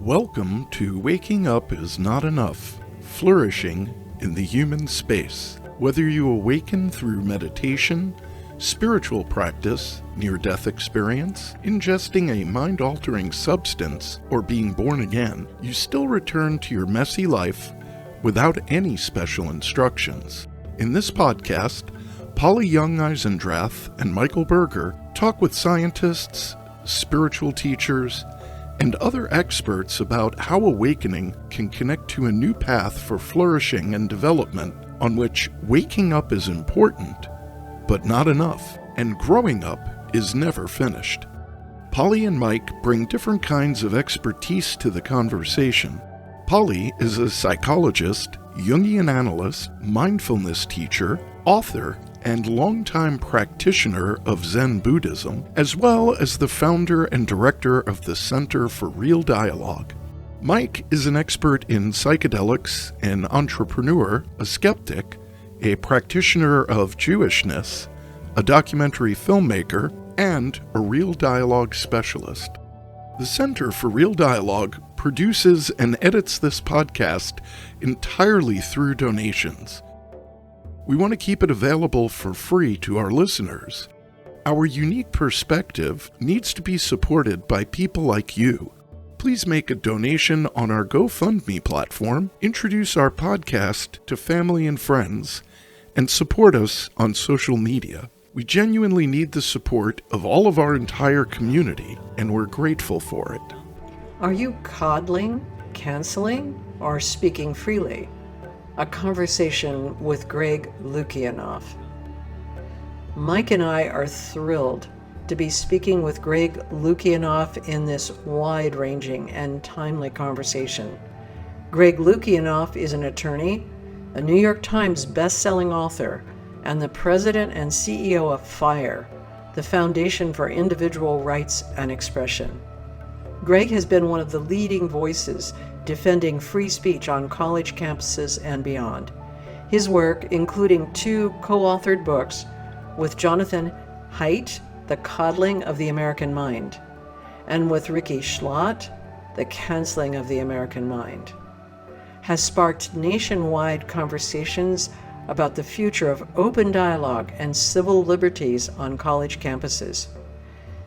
Welcome to Waking Up is Not Enough, Flourishing in the Human Space. Whether you awaken through meditation, spiritual practice, near-death experience, ingesting a mind-altering substance, or being born again, you still return to your messy life without any special instructions. In this podcast, Polly Young-Eisendrath and Michael Berger talk with scientists, spiritual teachers, and other experts about how awakening can connect to a new path for flourishing and development on which waking up is important, but not enough, and growing up is never finished. Polly and Mike bring different kinds of expertise to the conversation. Polly is a psychologist, Jungian analyst, mindfulness teacher, author, and longtime practitioner of Zen Buddhism, as well as the founder and director of the Center for Real Dialogue. Mike is an expert in psychedelics, an entrepreneur, a skeptic, a practitioner of Jewishness, a documentary filmmaker, and a Real Dialogue specialist. The Center for Real Dialogue produces and edits this podcast entirely through donations. We want to keep it available for free to our listeners. Our unique perspective needs to be supported by people like you. Please make a donation on our GoFundMe platform, introduce our podcast to family and friends, and support us on social media. We genuinely need the support of all of our entire community, and we're grateful for it. Are you coddling, canceling, or speaking freely? A conversation with Greg Lukianoff. Mike and I are thrilled to be speaking with Greg Lukianoff in this wide-ranging and timely conversation. Greg Lukianoff is an attorney, a New York Times best-selling author, and the president and CEO of FIRE, the Foundation for Individual Rights and Expression. Greg has been one of the leading voices defending free speech on college campuses and beyond. His work, including 2 co-authored books with Jonathon Haidt, The Coddling of the American Mind, and with Rikki Schlott, The Canceling of the American Mind, has sparked nationwide conversations about the future of open dialogue and civil liberties on college campuses.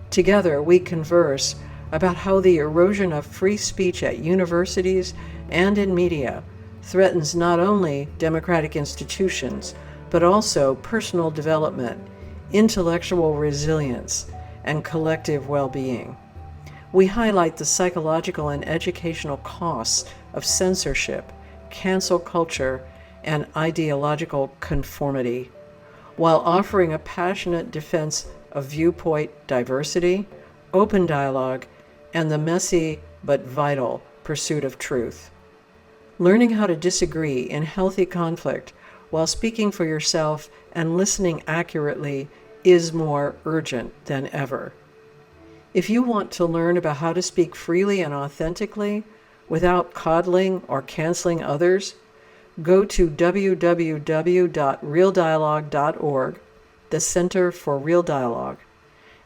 Together, we converse about how the erosion of free speech at universities and in media threatens not only democratic institutions, but also personal development, intellectual resilience, and collective well-being. We highlight the psychological and educational costs of censorship, cancel culture, and ideological conformity, while offering a passionate defense of viewpoint diversity, open dialogue, and the messy but vital pursuit of truth. Learning how to disagree in healthy conflict while speaking for yourself and listening accurately is more urgent than ever. If you want to learn about how to speak freely and authentically without coddling or canceling others, go to www.realdialogue.org, the Center for Real Dialogue,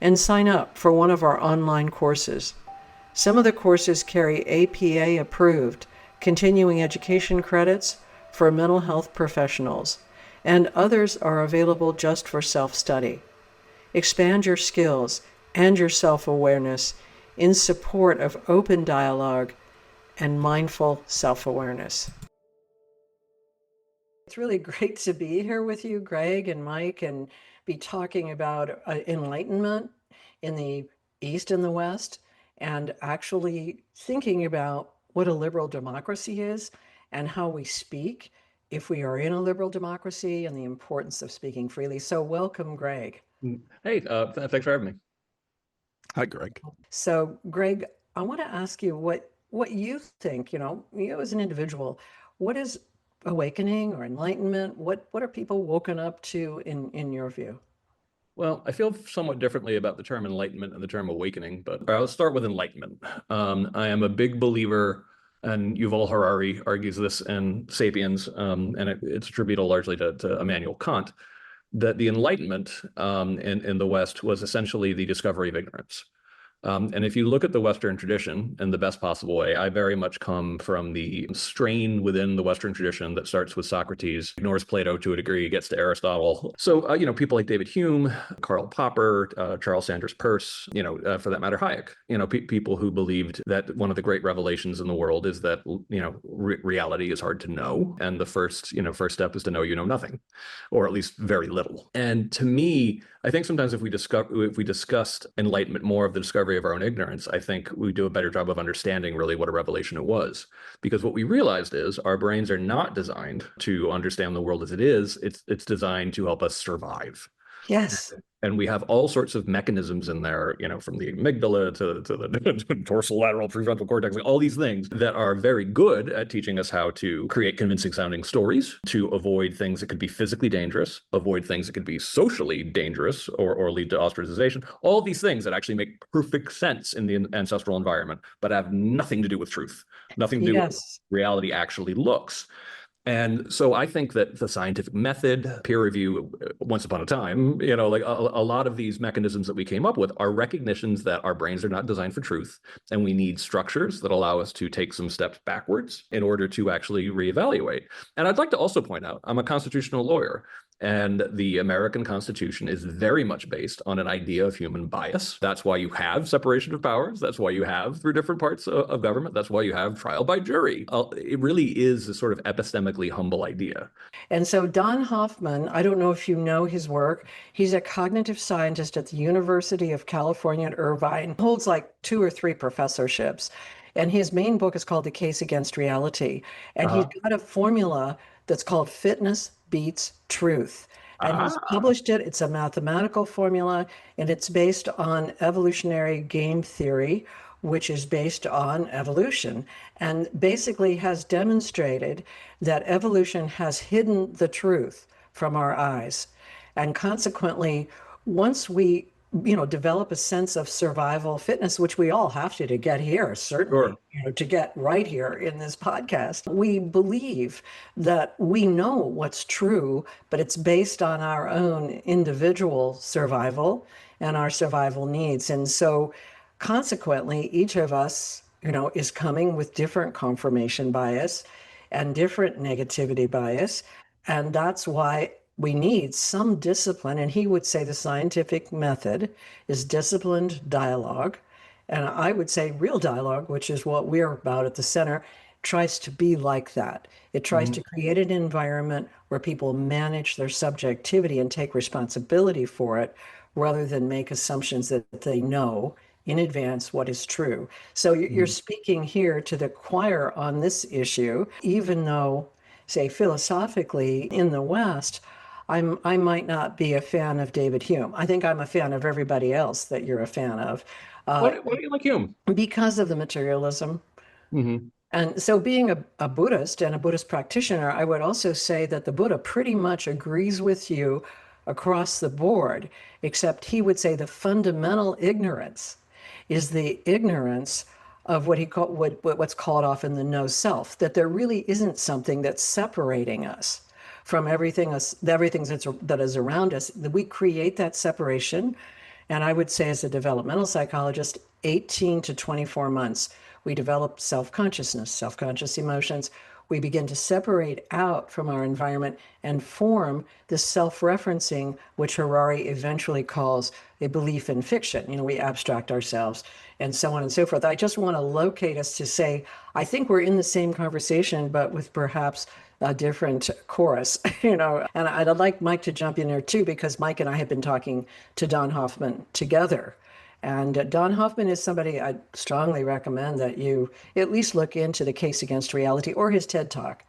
and sign up for one of our online courses. Some of the courses carry APA-approved continuing education credits for mental health professionals, and others are available just for self-study. Expand your skills and your self-awareness in support of open dialogue and mindful self-awareness. It's really great to be here with you, Greg and Mike, and be talking about enlightenment in the East and the West, and actually thinking about what a liberal democracy is and how we speak if we are in a liberal democracy, and the importance of speaking freely. So welcome, Greg. Hey, thanks for having me. Hi, Greg. So, Greg, I want to ask you what you think, you as an individual, what is awakening or enlightenment? What are people woken up to in your view? Well, I feel somewhat differently about the term enlightenment and the term awakening, but I'll start with enlightenment. I am a big believer, and Yuval Harari argues this in *Sapiens*, and it's attributable largely to Immanuel Kant, that the Enlightenment in the West was essentially the discovery of ignorance. And if you look at the Western tradition in the best possible way, I very much come from the strain within the Western tradition that starts with Socrates, ignores Plato to a degree, gets to Aristotle. So, people like David Hume, Karl Popper, Charles Sanders Peirce, for that matter, Hayek, people who believed that one of the great revelations in the world is that, reality is hard to know. And the first step is to know you know nothing, or at least very little. And to me, I think sometimes if we discussed enlightenment more of the discovery of our own ignorance, I think we do a better job of understanding really what a revelation it was. Because what we realized is our brains are not designed to understand the world as it is. It's designed to help us survive. Yes. And we have all sorts of mechanisms in there, from the amygdala to the dorsolateral prefrontal cortex, all these things that are very good at teaching us how to create convincing sounding stories, to avoid things that could be physically dangerous, avoid things that could be socially dangerous or lead to ostracization, all these things that actually make perfect sense in the ancestral environment, but have nothing to do with truth, nothing to do with reality actually looks. And so I think that the scientific method, peer review, once upon a time, like a lot of these mechanisms that we came up with are recognitions that our brains are not designed for truth. And we need structures that allow us to take some steps backwards in order to actually reevaluate. And I'd like to also point out, I'm a constitutional lawyer. And the American Constitution is very much based on an idea of human bias. That's why you have separation of powers. That's why you have through different parts of government. That's why you have trial by jury. It really is a sort of epistemically humble idea. And so Don Hoffman, I don't know if you know his work. He's a cognitive scientist at the University of California at Irvine, holds like 2 or 3 professorships. And his main book is called The Case Against Reality. And he's got a formula that's called Fitness Beats Truth. And he's published it. It's a mathematical formula, and it's based on evolutionary game theory, which is based on evolution, and basically has demonstrated that evolution has hidden the truth from our eyes. And consequently, once we develop a sense of survival fitness, which we all have to get here, certainly, to get right here in this podcast. We believe that we know what's true, but it's based on our own individual survival and our survival needs. And so consequently, each of us, is coming with different confirmation bias and different negativity bias. And that's why we need some discipline. And he would say the scientific method is disciplined dialogue. And I would say real dialogue, which is what we're about at the center, tries to be like that. It tries to create an environment where people manage their subjectivity and take responsibility for it, rather than make assumptions that they know in advance what is true. So you're speaking here to the choir on this issue, even though, say, philosophically in the West, I might not be a fan of David Hume. I think I'm a fan of everybody else that you're a fan of. Why do you like Hume? Because of the materialism. And so being a Buddhist and a Buddhist practitioner, I would also say that the Buddha pretty much agrees with you across the board, except he would say the fundamental ignorance is the ignorance of what's called often the no self, that there really isn't something that's separating us from everything that is around us. That we create that separation. And I would say, as a developmental psychologist, 18 to 24 months, we develop self-consciousness, self-conscious emotions. We begin to separate out from our environment and form this self-referencing, which Harari eventually calls a belief in fiction. We abstract ourselves and so on and so forth. I just want to locate us to say, I think we're in the same conversation, but with perhaps a different chorus, and I'd like Mike to jump in there too, because Mike and I have been talking to Don Hoffman together. And Don Hoffman is somebody I'd strongly recommend that you at least look into The Case Against Reality or his TED Talk,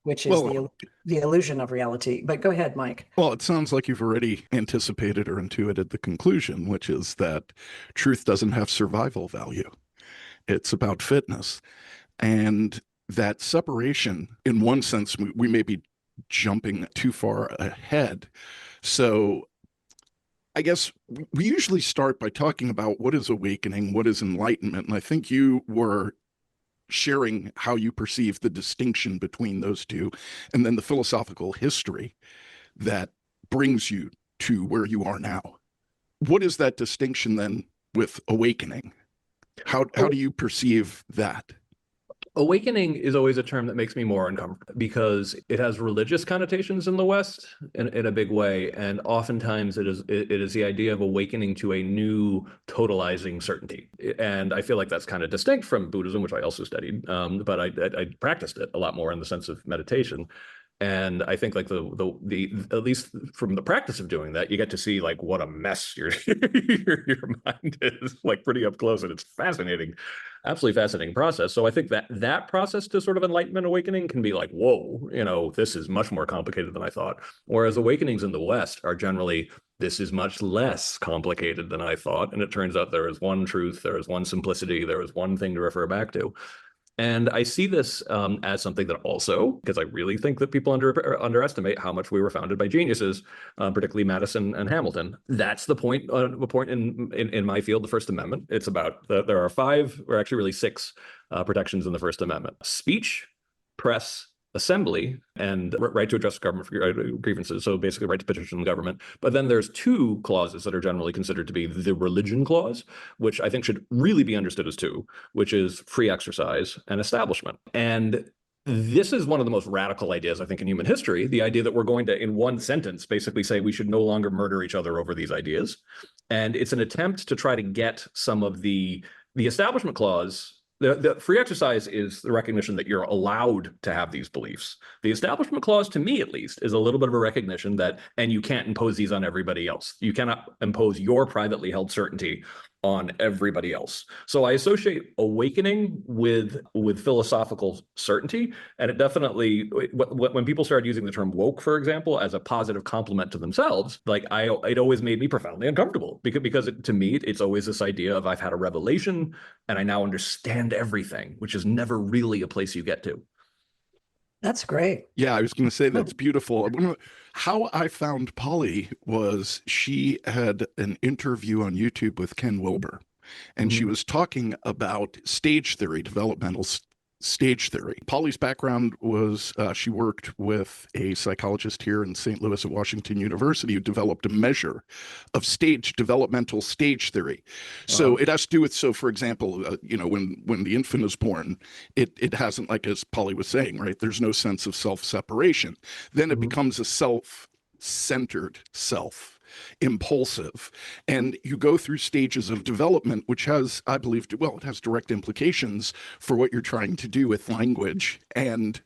which is the illusion of reality. But go ahead, Mike. Well, it sounds like you've already anticipated or intuited the conclusion, which is that truth doesn't have survival value. It's about fitness. And that separation, in one sense, we may be jumping too far ahead. So I guess we usually start by talking about what is awakening, what is enlightenment. And I think you were sharing how you perceive the distinction between those two, and then the philosophical history that brings you to where you are now. What is that distinction then with awakening. How do you perceive that? Awakening is always a term that makes me more uncomfortable because it has religious connotations in the West in a big way. And oftentimes it is the idea of awakening to a new totalizing certainty. And I feel like that's kind of distinct from Buddhism, which I also studied, but I practiced it a lot more in the sense of meditation. And I think like the at least from the practice of doing that, you get to see like what a mess your your mind is, like pretty up close, and it's fascinating, absolutely fascinating process. So I think that process to sort of enlightenment awakening can be like, whoa, this is much more complicated than I thought. Whereas awakenings in the West are generally, this is much less complicated than I thought, and it turns out there is one truth, there is one simplicity, there is one thing to refer back to. And I see this as something that also, because I really think that people underestimate how much we were founded by geniuses, particularly Madison and Hamilton. That's the point in my field, the First Amendment. It's about, there are 5, or actually really 6 protections in the First Amendment: speech, press, assembly, and right to address government grievances. So basically right to petition the government. But then there's 2 clauses that are generally considered to be the religion clause, which I think should really be understood as 2, which is free exercise and establishment. And this is one of the most radical ideas, I think, in human history, the idea that we're going to, in one sentence, basically say we should no longer murder each other over these ideas. And it's an attempt to try to get some of the establishment clause. The free exercise is the recognition that you're allowed to have these beliefs. The establishment clause, to me at least, is a little bit of a recognition that, and you can't impose these on everybody else. You cannot impose your privately held certainty on everybody else. So I associate awakening with philosophical certainty, and it definitely, when people started using the term woke, for example, as a positive compliment to themselves, like it always made me profoundly uncomfortable because to me, it's always this idea of I've had a revelation and I now understand everything, which is never really a place you get to. That's great. Yeah, I was going to say that's beautiful. How I found Polly was she had an interview on YouTube with Ken Wilber, and she was talking about stage theory, developmental stage theory. Polly's background was she worked with a psychologist here in St. Louis at Washington University who developed a measure of developmental stage theory. So it has to do with, so for example, when the infant is born, it hasn't, like as Polly was saying, right, there's no sense of self-separation. Then it becomes a self-centered self. Impulsive, and you go through stages of development, which has, I believe, it has direct implications for what you're trying to do with language and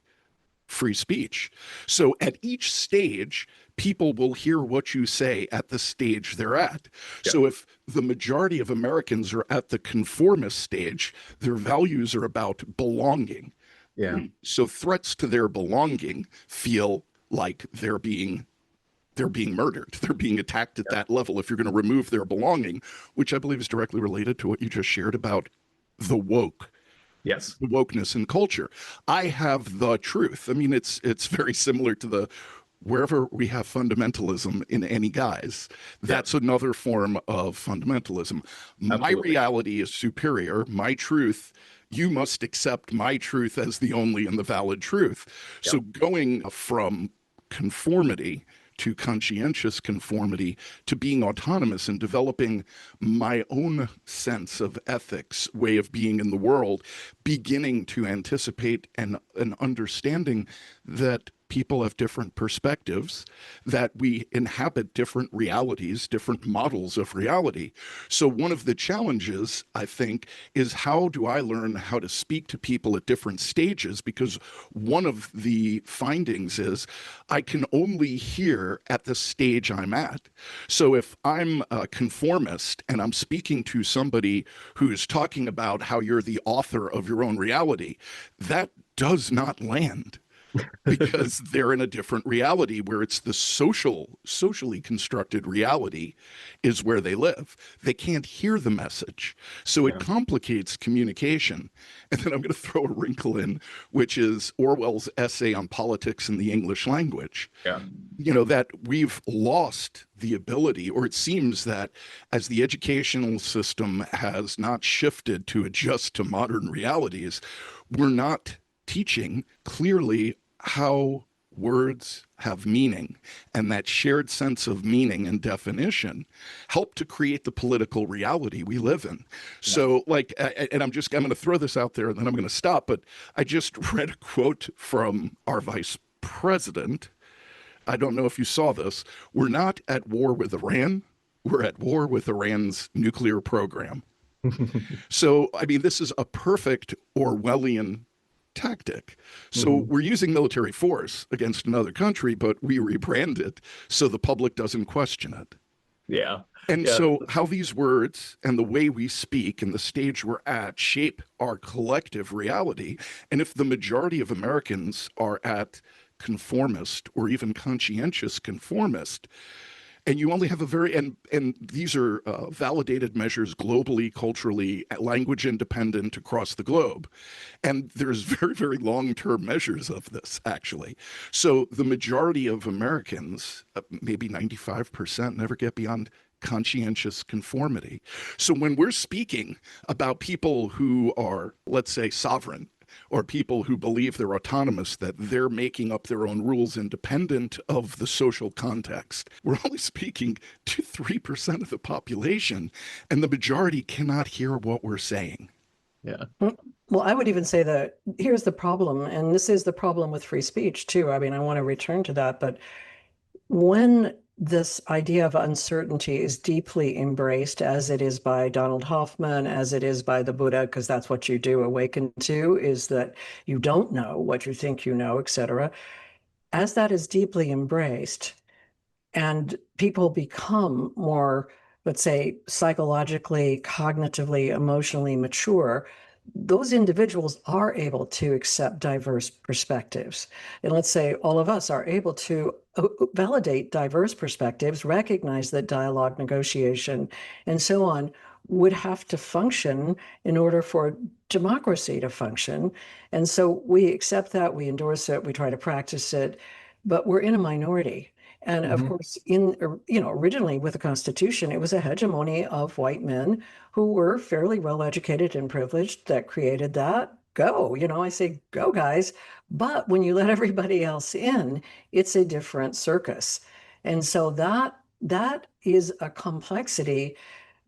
free speech. So at each stage, people will hear what you say at the stage they're at. Yeah. So if the majority of Americans are at the conformist stage, their values are about belonging. Yeah. So threats to their belonging feel like they're being murdered. They're being attacked at that level if you're going to remove their belonging, which I believe is directly related to what you just shared about the woke. Yes. The wokeness in culture. I have the truth. I mean, it's very similar to wherever we have fundamentalism in any guise, that's another form of fundamentalism. Absolutely. My reality is superior. My truth, you must accept my truth as the only and the valid truth. Yep. So going from conformity to conscientious conformity, to being autonomous and developing my own sense of ethics, way of being in the world, beginning to anticipate an understanding that people have different perspectives, that we inhabit different realities, different models of reality. So one of the challenges, I think, is how do I learn how to speak to people at different stages? Because one of the findings is I can only hear at the stage I'm at. So if I'm a conformist and I'm speaking to somebody who's talking about how you're the author of your own reality, that does not land. Because they're in a different reality where it's the socially constructed reality is where they live. They can't hear the message. So it complicates communication. And then I'm going to throw a wrinkle in, which is Orwell's essay on politics in the English language. Yeah. That we've lost the ability, or it seems that as the educational system has not shifted to adjust to modern realities, we're not teaching clearly how words have meaning, and that shared sense of meaning and definition help to create the political reality we live in. Yeah. So, like, and I'm going to throw this out there and then I'm going to stop, but I just read a quote from our vice president. I don't know if you saw this. We're not at war with Iran. We're at war with Iran's nuclear program. So, I mean, this is a perfect Orwellian tactic. So we're using military force against another country, but we rebrand it so the public doesn't question it. Yeah. And Yeah. so how these words and the way we speak and the stage we're at shape our collective reality. And if the majority of Americans are at conformist or even conscientious conformist, and you only have a very, and these are validated measures globally, culturally, language independent across the globe. And there's very, very long-term measures of this, actually. So the majority of Americans, maybe 95%, never get beyond conscientious conformity. So when we're speaking about people who are, let's say, sovereign, or people who believe they're autonomous, that they're making up their own rules independent of the social context, we're only speaking to 3% of the population, and the majority cannot hear what we're saying. Yeah. Well, I would even say that here's the problem, and this is the problem with free speech too. I mean, I want to return to that, but when this idea of uncertainty is deeply embraced, as it is by Donald Hoffman, as it is by the Buddha, because that's what you do awaken to, is that you don't know what you think you know, etc. As that is deeply embraced and people become more, let's say, psychologically, cognitively, emotionally mature, those individuals are able to accept diverse perspectives. And let's say all of us are able to validate diverse perspectives, recognize that dialogue, negotiation, and so on would have to function in order for democracy to function. And so we accept that, we endorse it, we try to practice it, but we're in a minority. And of course, originally with the Constitution, it was a hegemony of white men who were fairly well educated and privileged that created that. Go, I say, go, guys. But when you let everybody else in, it's a different circus. And so that is a complexity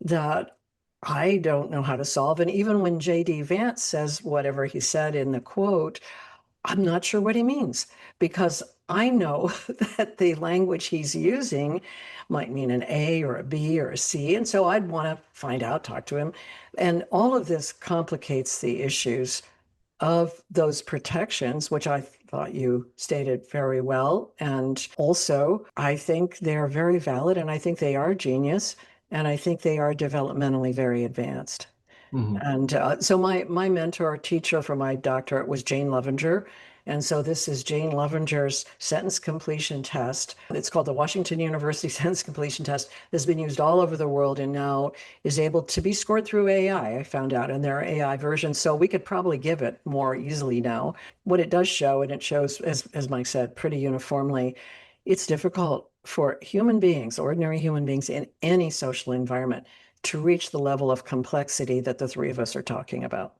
that I don't know how to solve. And even when J.D. Vance says whatever he said in the quote, I'm not sure what he means, because I know that the language he's using might mean an A or a B or a C. And so I'd want to find out, talk to him. And all of this complicates the issues of those protections, which I thought you stated very well. And also, I think they're very valid, and I think they are genius, and I think they are developmentally very advanced. And so my mentor, teacher for my doctorate was Jane Lovinger. And so this is Jane Lovinger's sentence completion test. It's called the Washington University Sentence Completion Test. It's been used all over the world and now is able to be scored through AI, I found out, and there are AI versions. So we could probably give it more easily now. What it does show, and it shows, as Mike said, pretty uniformly, it's difficult for human beings, ordinary human beings in any social environment, to reach the level of complexity that the three of us are talking about.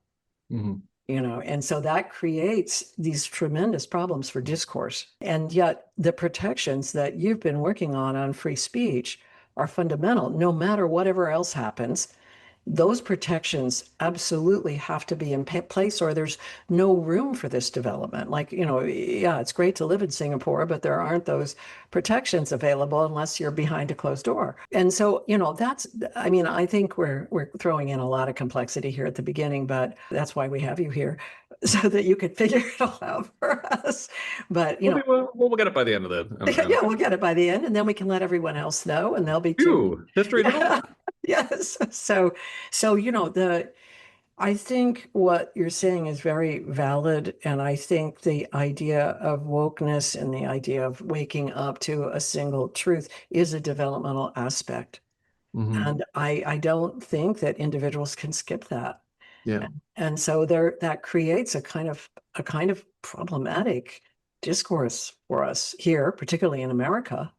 And so that creates these tremendous problems for discourse. And yet the protections that you've been working on free speech are fundamental. No matter whatever else happens, those protections absolutely have to be in place, or there's no room for this development. Like, yeah, it's great to live in Singapore, but there aren't those protections available unless you're behind a closed door. And so, I think we're throwing in a lot of complexity here at the beginning, but that's why we have you here, so that you could figure it all out for us. But, we'll get it by the end of the... Yeah, we'll get it by the end, and then we can let everyone else know, and they'll be too. History. Yes. So, I think what you're saying is very valid. And I think the idea of wokeness and the idea of waking up to a single truth is a developmental aspect. And I don't think that individuals can skip that. Yeah. And so that creates a kind of problematic discourse for us here, particularly in America,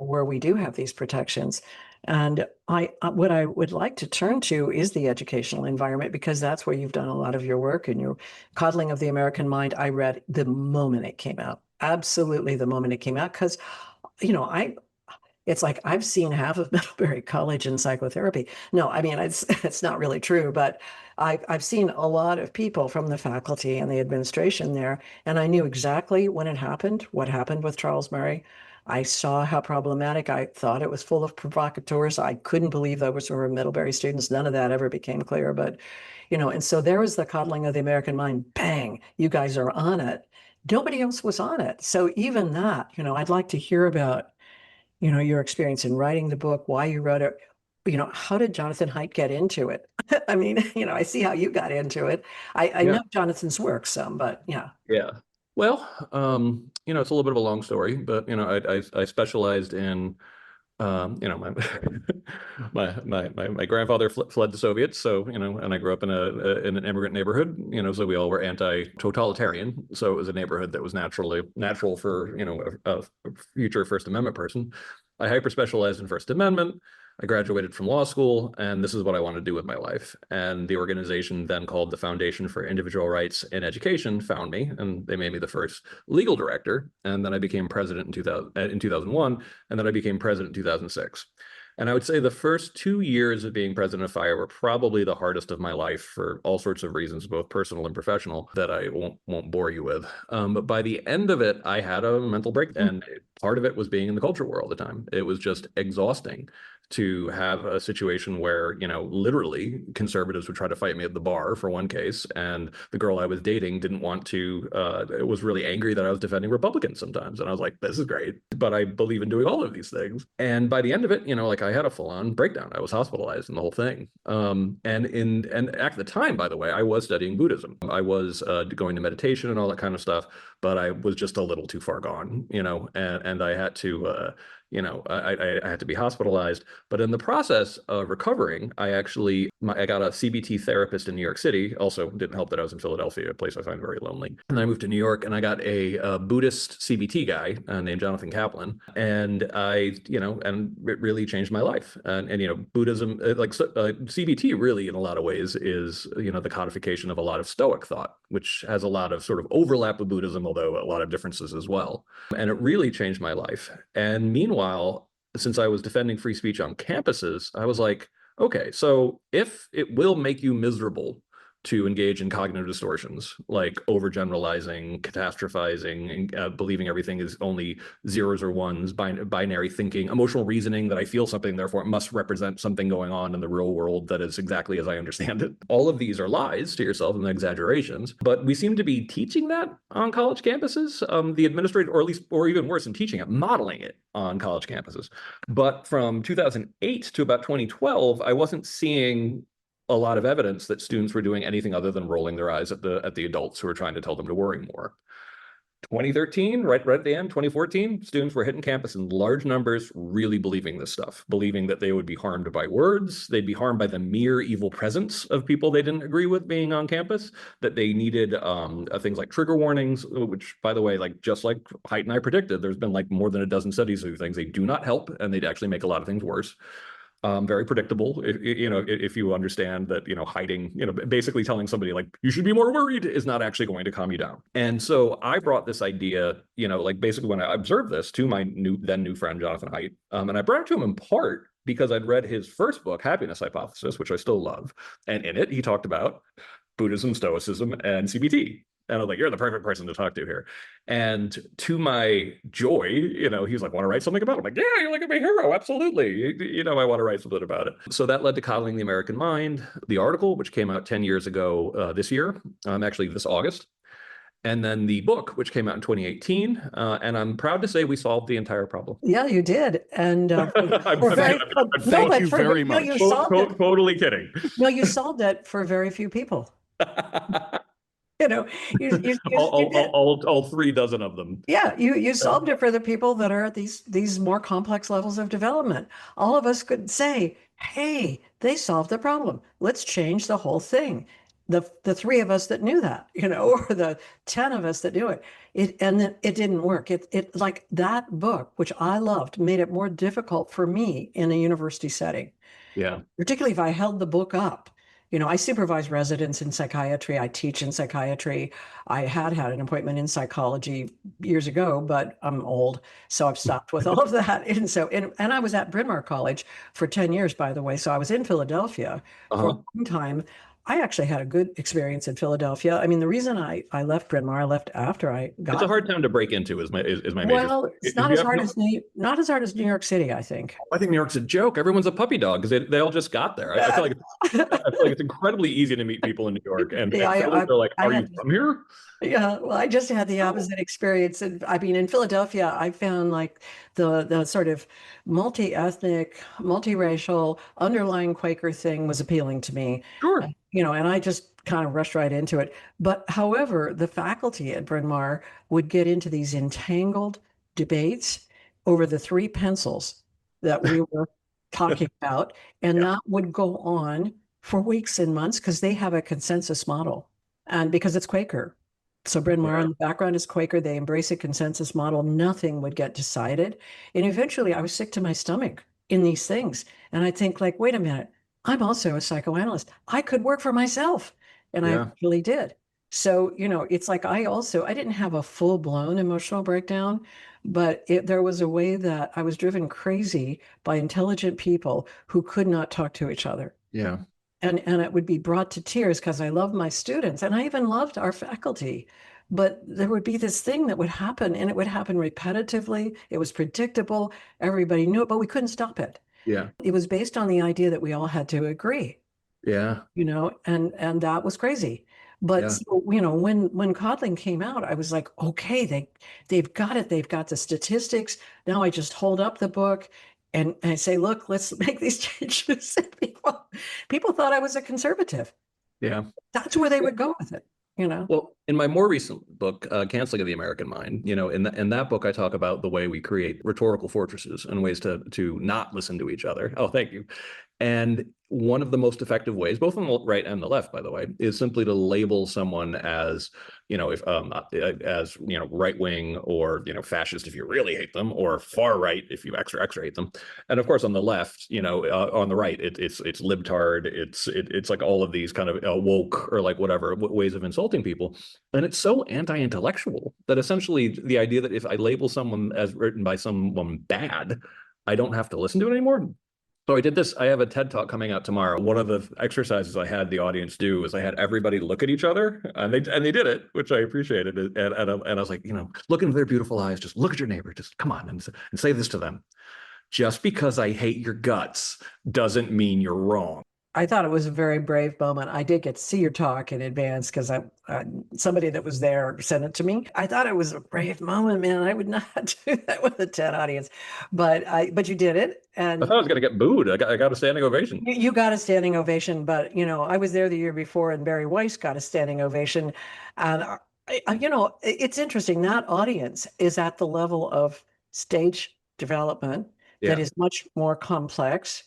where we do have these protections. And what I would like to turn to is the educational environment, because that's where you've done a lot of your work. And your Coddling of the American Mind, I read the moment it came out. Absolutely, the moment it came out, because, you know, it's like I've seen half of Middlebury College in psychotherapy. No, I mean, it's not really true, but I've seen a lot of people from the faculty and the administration there, and I knew exactly when it happened, what happened with Charles Murray. I saw how problematic. I thought it was full of provocateurs. I couldn't believe those were Middlebury students. None of that ever became clear, but, you know, and so there was the coddling of the American mind. Bang, you guys are on it. Nobody else was on it. So even that, you know, I'd like to hear about, you know, your experience in writing the book, why you wrote it. You know, how did Jonathon Haidt get into it? I mean, you know, I see how you got into it. I Yeah. know Jonathan's work some, but yeah. Yeah. Well, you know, it's a little bit of a long story, but, you know, I specialized in, you know, my grandfather fled the Soviets, so, you know, and I grew up in in an immigrant neighborhood, you know, so we all were anti-totalitarian. So it was a neighborhood that was natural for, you know, a future First Amendment person. I hyper specialized in First Amendment. I graduated from law school, and this is what I want to do with my life. And the organization then called the Foundation for Individual Rights in Education found me, and they made me the first legal director. And then I became president in 2001, and then I became president in 2006. And I would say the first 2 years of being president of FIRE were probably the hardest of my life for all sorts of reasons, both personal and professional, that I won't bore you with. But by the end of it, I had a mental breakdown. And part of it was being in the culture war all the time. It was just exhausting to have a situation where, you know, literally conservatives would try to fight me at the bar for one case, and the girl I was dating didn't want to, was really angry that I was defending Republicans sometimes. And I was like, this is great, but I believe in doing all of these things. And by the end of it, you know, like I had a full-on breakdown. I was hospitalized and the whole thing. And at the time, by the way, I was studying Buddhism. I was going to meditation and all that kind of stuff, but I was just a little too far gone, you know, and I had to, you know, I had to be hospitalized. But in the process of recovering, I got a CBT therapist in New York City. Also, didn't help that I was in Philadelphia, a place I find very lonely. And I moved to New York, and I got a Buddhist CBT guy named Jonathon Kaplan. And it really changed my life. And you know, Buddhism, CBT really, in a lot of ways, is, you know, the codification of a lot of Stoic thought, which has a lot of sort of overlap with Buddhism, although a lot of differences as well. And it really changed my life. And meanwhile, since I was defending free speech on campuses, I was like, okay, so if it will make you miserable to engage in cognitive distortions, like overgeneralizing, catastrophizing, and believing everything is only zeros or ones, binary thinking, emotional reasoning that I feel something, therefore it must represent something going on in the real world that is exactly as I understand it. All of these are lies to yourself and exaggerations, but we seem to be teaching that on college campuses. The administrator, or even worse, in teaching it, modeling it on college campuses. But from 2008 to about 2012, I wasn't seeing a lot of evidence that students were doing anything other than rolling their eyes at the adults who were trying to tell them to worry more. 2013, right at the end, 2014, students were hitting campus in large numbers, really believing this stuff, believing that they would be harmed by words, they'd be harmed by the mere evil presence of people they didn't agree with being on campus, that they needed things like trigger warnings, which, by the way, like just like Haidt and I predicted, there's been like more than a dozen studies of things. They do not help, and they'd actually make a lot of things worse. Very predictable, if you understand that, you know, hiding, you know, basically telling somebody like, you should be more worried is not actually going to calm you down. And so I brought this idea, you know, like basically when I observed this to my new friend, Jonathon Haidt, and I brought it to him in part because I'd read his first book, Happiness Hypothesis, which I still love. And in it, he talked about Buddhism, Stoicism, and CBT. And I was like, you're the perfect person to talk to here. And to my joy, you know, he was like, want to write something about it? I'm like, yeah, you're like my hero. Absolutely. You know, I want to write something about it. So that led to Coddling the American Mind, the article, which came out 10 years ago this year, actually this August. And then the book, which came out in 2018. And I'm proud to say we solved the entire problem. Yeah, you did. And thank you very much. No, you solved it. Totally kidding. No, you solved it for very few people. You know, all 3 dozen of them. Yeah, you solved it for the people that are at these more complex levels of development. All of us could say, hey, they solved the problem. Let's change the whole thing. The 3 of us that knew that, you know, or the 10 of us that knew it. And then it didn't work. It like that book, which I loved, made it more difficult for me in a university setting. Yeah. Particularly if I held the book up I supervise residents in psychiatry. I teach in psychiatry. I had an appointment in psychology years ago, but I'm old, so I've stopped with all of that. And I was at Bryn Mawr College for 10 years, by the way. So I was in Philadelphia for a Uh-huh. long time. I actually had a good experience in Philadelphia. I mean, the reason I left Bryn Mawr, I left after I It's a got. hard town to break into is my major. Well, it's If not you as have hard no, as not as hard as New York City, I think. I think New York's a joke. Everyone's a puppy dog because they all just got there. I feel like it's incredibly easy to meet people in New York, Yeah, and Phillies are like, I "Are you had from here?" Yeah, well, I just had the Oh, opposite experience. And I mean, in Philadelphia, I found like the sort of multi-ethnic, multiracial, underlying Quaker thing was appealing to me. sure. And I just kind of rushed right into it. But however, the faculty at Bryn Mawr would get into these entangled debates over the three pencils that we were talking about, and Yeah, that would go on for weeks and months because they have a consensus model, and because it's Quaker. So Bryn Mawr yeah, in the background is Quaker. They embrace a consensus model. Nothing would get decided. And eventually I was sick to my stomach in these things. And I think like, wait a minute, I'm also a psychoanalyst. I could work for myself. And I yeah, really did. So, it's like I didn't have a full-blown emotional breakdown, but there was a way that I was driven crazy by intelligent people who could not talk to each other. yeah, And it would be brought to tears because I loved my students and I even loved our faculty. But there would be this thing that would happen, and it would happen repetitively. It was predictable. Everybody knew it, but we couldn't stop it. yeah, It was based on the idea that we all had to agree, yeah, and that was crazy. But yeah. so, when Coddling came out, I was like, okay, they've got it. They've got the statistics. Now I just hold up the book and I say, look, let's make these changes. People thought I was a conservative. Yeah. That's where they would go with it. Well, in my more recent book, Canceling of the American Mind, in that book, I talk about the way we create rhetorical fortresses and ways to not listen to each other. Oh, thank you. And one of the most effective ways, both on the right and the left, by the way, is simply to label someone as, if as right wing, or fascist if you really hate them, or far right if you extra hate them. And of course, on the left, on the right, it's libtard, it's like all of these kind of woke, or like whatever ways of insulting people. And it's so anti-intellectual that essentially the idea that if I label someone as written by someone bad, I don't have to listen to it anymore. So I did this. I have a TED Talk coming out tomorrow. One of the exercises I had the audience do is I had everybody look at each other, and they did it, which I appreciated. And I was like, look into their beautiful eyes. Just look at your neighbor. Just come on and say this to them. Just because I hate your guts doesn't mean you're wrong. I thought it was a very brave moment. I did get to see your talk in advance because somebody that was there sent it to me. I thought it was a brave moment, man. I would not do that with a TED audience, but you did it, I and thought I was going to get booed. I got a standing ovation. you got a standing ovation. But I was there the year before, and Barry Weiss got a standing ovation, and it's interesting. That audience is at the level of stage development that Yeah, is much more complex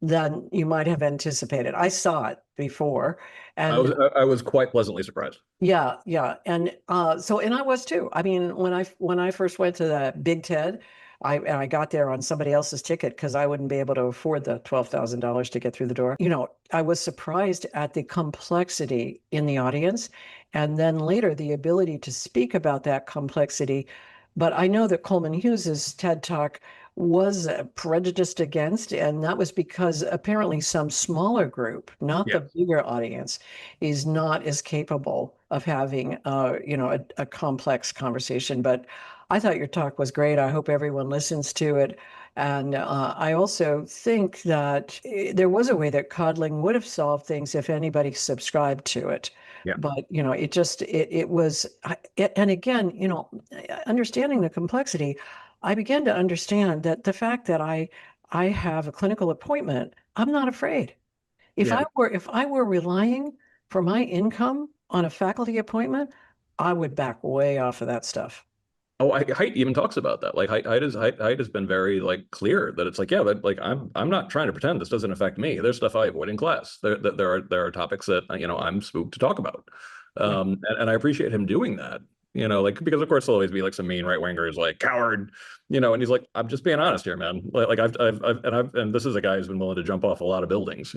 than you might have anticipated. I saw it before, I and was quite pleasantly surprised. yeah, yeah, and and I was too. I mean, when I first went to the Big TED, I got there on somebody else's ticket because I wouldn't be able to afford the $12,000 to get through the door. I was surprised at the complexity in the audience, and then later the ability to speak about that complexity. But I know that Coleman Hughes's TED Talk was prejudiced against, and that was because apparently some smaller group, not Yeah. the bigger audience, is not as capable of having a complex conversation. But I thought your talk was great. I hope everyone listens to it. And I also think that there was a way that coddling would have solved things if anybody subscribed to it. Yeah. But it was, and again, understanding the complexity, I began to understand that the fact that I have a clinical appointment, I'm not afraid. If Yeah. I were relying for my income on a faculty appointment, I would back way off of that stuff. Oh, Haidt even talks about that. Like Haidt has been very like clear that it's like, yeah, but like I'm not trying to pretend this doesn't affect me. There's stuff I avoid in class. There are topics that I'm spooked to talk about. Yeah. And I appreciate him doing that. Like, because of course there'll always be like some mean right wingers like coward, and he's like, I'm just being honest here, man. Like and this is a guy who's been willing to jump off a lot of buildings.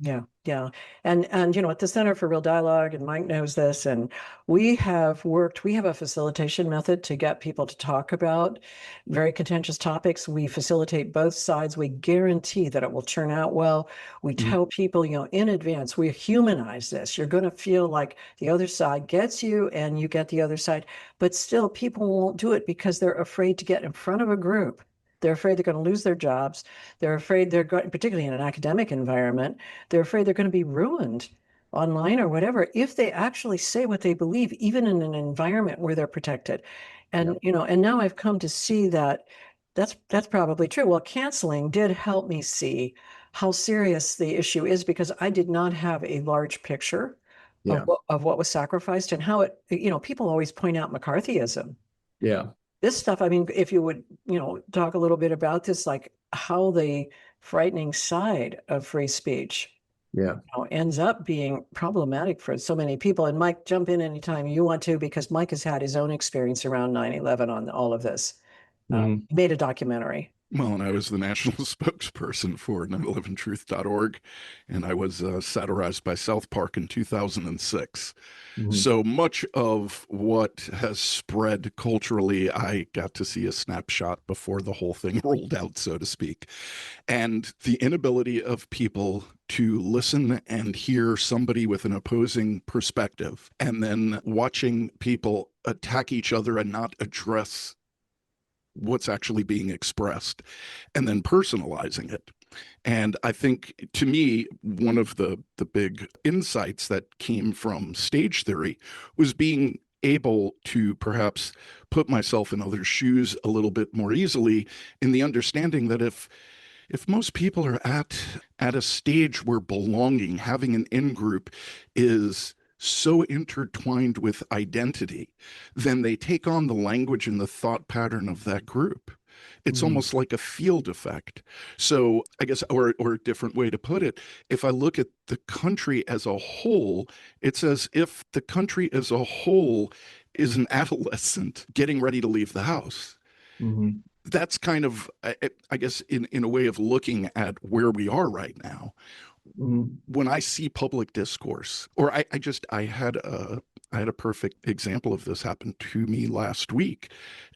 Yeah, yeah. And at the Center for Real Dialogue, and Mike knows this, and we have a facilitation method to get people to talk about very contentious topics. We facilitate both sides. We guarantee that it will turn out well. We Mhm. tell people, in advance, we humanize this. You're going to feel like the other side gets you and you get the other side, but still people won't do it because they're afraid to get in front of a group. They're afraid they're going to lose their jobs. They're afraid they're going, particularly in an academic environment, they're afraid they're going to be ruined online or whatever if they actually say what they believe, even in an environment where they're protected. And and now I've come to see that that's probably true. Well, canceling did help me see how serious the issue is because I did not have a large picture Yeah. of what was sacrificed and how it, people always point out McCarthyism. Yeah. This stuff, I mean, if you would, talk a little bit about this, like how the frightening side of free speech Yeah. ends up being problematic for so many people. And Mike, jump in anytime you want to, because Mike has had his own experience around 9/11 on all of this. Mhm. He made a documentary. Well, and I was the national spokesperson for 911truth.org, and I was satirized by South Park in 2006. Mhm. So much of what has spread culturally, I got to see a snapshot before the whole thing rolled out, so to speak. And the inability of people to listen and hear somebody with an opposing perspective, and then watching people attack each other and not address what's actually being expressed, and then personalizing it. And I think, to me, one of the big insights that came from stage theory was being able to perhaps put myself in others' shoes a little bit more easily, in the understanding that if most people are at a stage where belonging, having an in-group, is so intertwined with identity, then they take on the language and the thought pattern of that group. It's Mhm. almost like a field effect. So I guess, or a different way to put it, if I look at the country as a whole, it's as if the country as a whole is an adolescent getting ready to leave the house. Mhm. That's kind of, I guess, in a way of looking at where we are right now. Mhm. When I see public discourse, or I had a perfect example of this happen to me last week.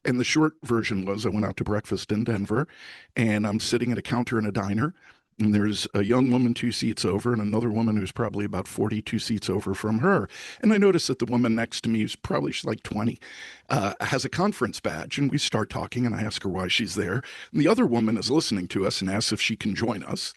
And the short version was, I went out to breakfast in Denver, and I'm sitting at a counter in a diner, and there's a young woman 2 seats over and another woman who's probably about 42 seats over from her. And I noticed that the woman next to me, she's like 20, has a conference badge. And we start talking, and I ask her why she's there. And the other woman is listening to us and asks if she can join us.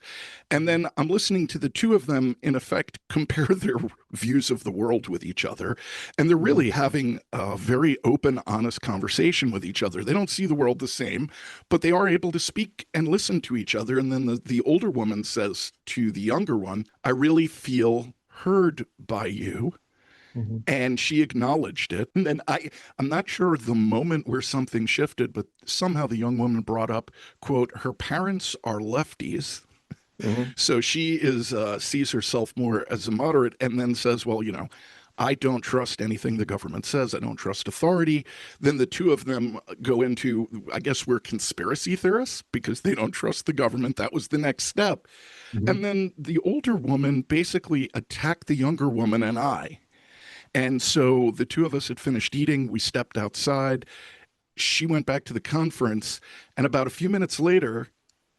And then I'm listening to the two of them, in effect, compare their views of the world with each other. And they're really having a very open, honest conversation with each other. They don't see the world the same, but they are able to speak and listen to each other. And then the older woman says to the younger one, I really feel heard by you. Mhm. And she acknowledged it. And then I'm not sure the moment where something shifted, but somehow the young woman brought up, quote, her parents are lefties. Mhm. So she sees herself more as a moderate, and then says, well, I don't trust anything the government says. I don't trust authority. Then the two of them go into, I guess we're conspiracy theorists because they don't trust the government. That was the next step. And Mhm. then the older woman basically attacked the younger woman and I. And so the two of us had finished eating. We stepped outside. She went back to the conference. And about a few minutes later,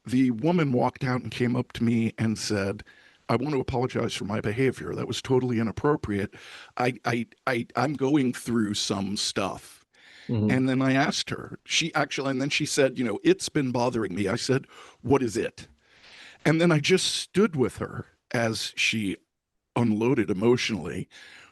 the woman walked out and came up to me and said, I want to apologize for my behavior. That was totally inappropriate. I'm going through some stuff. Mhm. And then I asked her, and then she said, it's been bothering me. I said, what is it? And then I just stood with her as she unloaded emotionally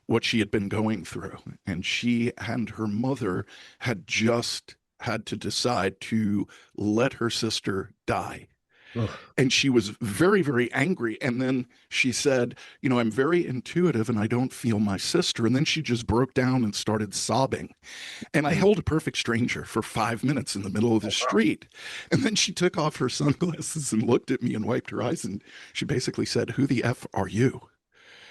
what she had been going through. And she and her mother had just had to decide to let her sister die. Ugh. And she was very, very angry. And then she said, I'm very intuitive and I don't feel my sister. And then she just broke down and started sobbing. And I held a perfect stranger for 5 minutes in the middle of the street. And then she took off her sunglasses and looked at me and wiped her eyes. And she basically said, who the F are you?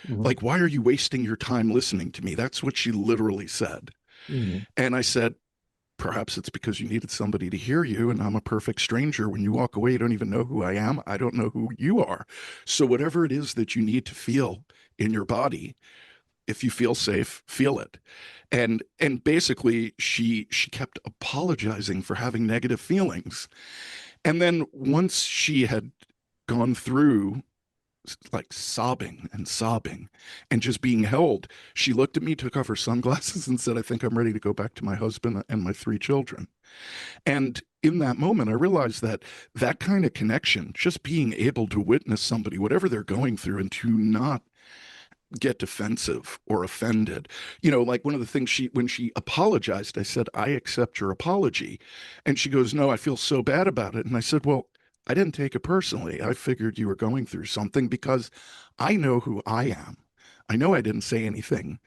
Mhm. Like, why are you wasting your time listening to me? That's what she literally said. Mhm. And I said, Perhaps it's because you needed somebody to hear you, and I'm a perfect stranger. When you walk away, you don't even know who I am. I don't know who you are. So whatever it is that you need to feel in your body, if you feel safe, feel it. And basically she kept apologizing for having negative feelings. And then once she had gone through like sobbing and sobbing and just being held, she looked at me, took off her sunglasses, and said, I think I'm ready to go back to my husband and my 3 children. And in that moment, I realized that that kind of connection, just being able to witness somebody, whatever they're going through, and to not get defensive or offended. Like one of the things when she apologized, I said, I accept your apology. And she goes, no, I feel so bad about it. And I said, well, I didn't take it personally. I figured you were going through something because I know who I am. I know I didn't say anything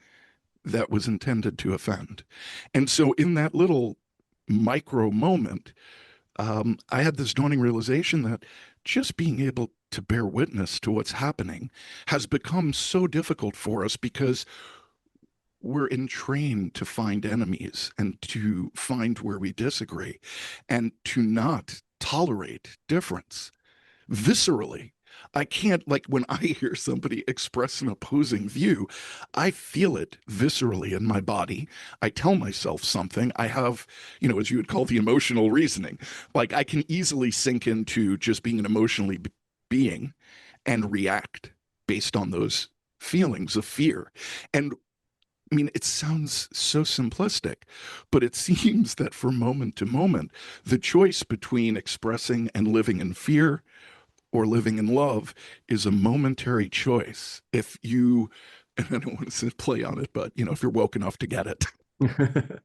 that was intended to offend. And so in that little micro moment, I had this dawning realization that just being able to bear witness to what's happening has become so difficult for us because we're entrained to find enemies and to find where we disagree and to not tolerate difference viscerally. I can't, like, when I hear somebody express an opposing view, I feel it viscerally in my body. I tell myself something. I have, as you would call the emotional reasoning. Like, I can easily sink into just being an emotionally being and react based on those feelings of fear. And I mean, it sounds so simplistic, but it seems that from moment to moment, the choice between expressing and living in fear or living in love is a momentary choice. If you, and I don't want to play on it, but if you're woke enough to get it.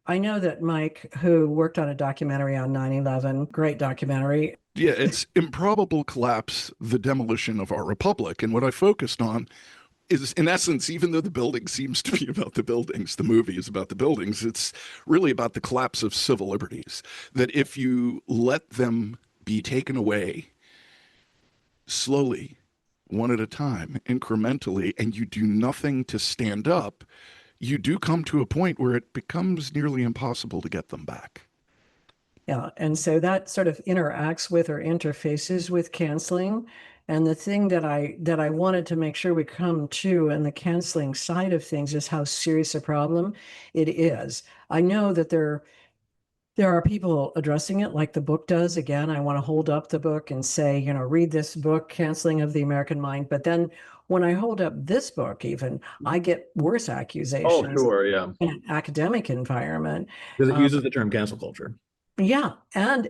I know that Mike, who worked on a documentary on 9/11, great documentary. Yeah, it's Improbable Collapse, the Demolition of Our Republic. And what I focused on is, in essence, even though the building seems to be about the buildings, the movie is about the buildings, it's really about the collapse of civil liberties. That if you let them be taken away slowly, one at a time, incrementally, and you do nothing to stand up, you do come to a point where it becomes nearly impossible to get them back. Yeah, and so that sort of interacts with or interfaces with canceling. And the thing that I wanted to make sure we come to in the canceling side of things is how serious a problem it is. I know that there are people addressing it like the book does. Again, I want to hold up the book and say, read this book, Canceling of the American Mind. But then when I hold up this book, even, I get worse accusations. Oh, sure, yeah. In an academic environment. Because it uses the term cancel culture. Yeah, and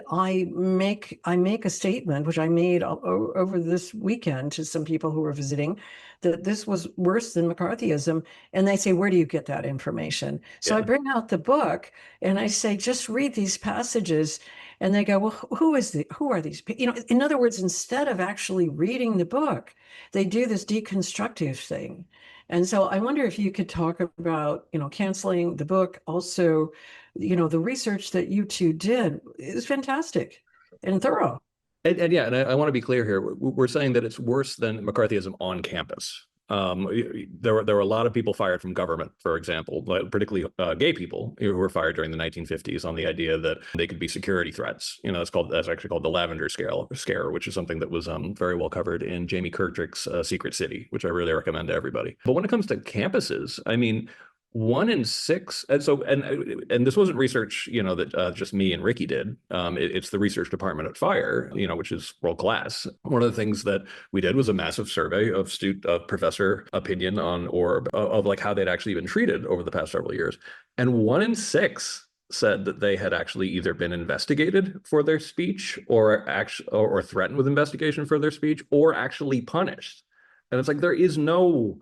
I make a statement, which I made over this weekend to some people who were visiting, that this was worse than McCarthyism, and they say, where do you get that information? So I bring out the book and I say, just read these passages, and they go, well, who are these people? In other words, instead of actually reading the book, they do this deconstructive thing. And so I wonder if you could talk about, canceling the book, also the research that you two did is fantastic and thorough. And I want to be clear here. We're saying that it's worse than McCarthyism on campus. There were a lot of people fired from government, for example, particularly gay people who were fired during the 1950s on the idea that they could be security threats. That's actually called the Lavender Scare, which is something that was very well covered in Jamie Kirktrick's Secret City, which I really recommend to everybody. But when it comes to campuses, I mean, 1 in 6, and this wasn't research, that just me and Rikki did. It's the research department at FIRE, which is world class. One of the things that we did was a massive survey of professor opinion on, or of like how they'd actually been treated over the past several years, and 1 in 6 said that they had actually either been investigated for their speech, or threatened with investigation for their speech, or actually punished. And it's like there is no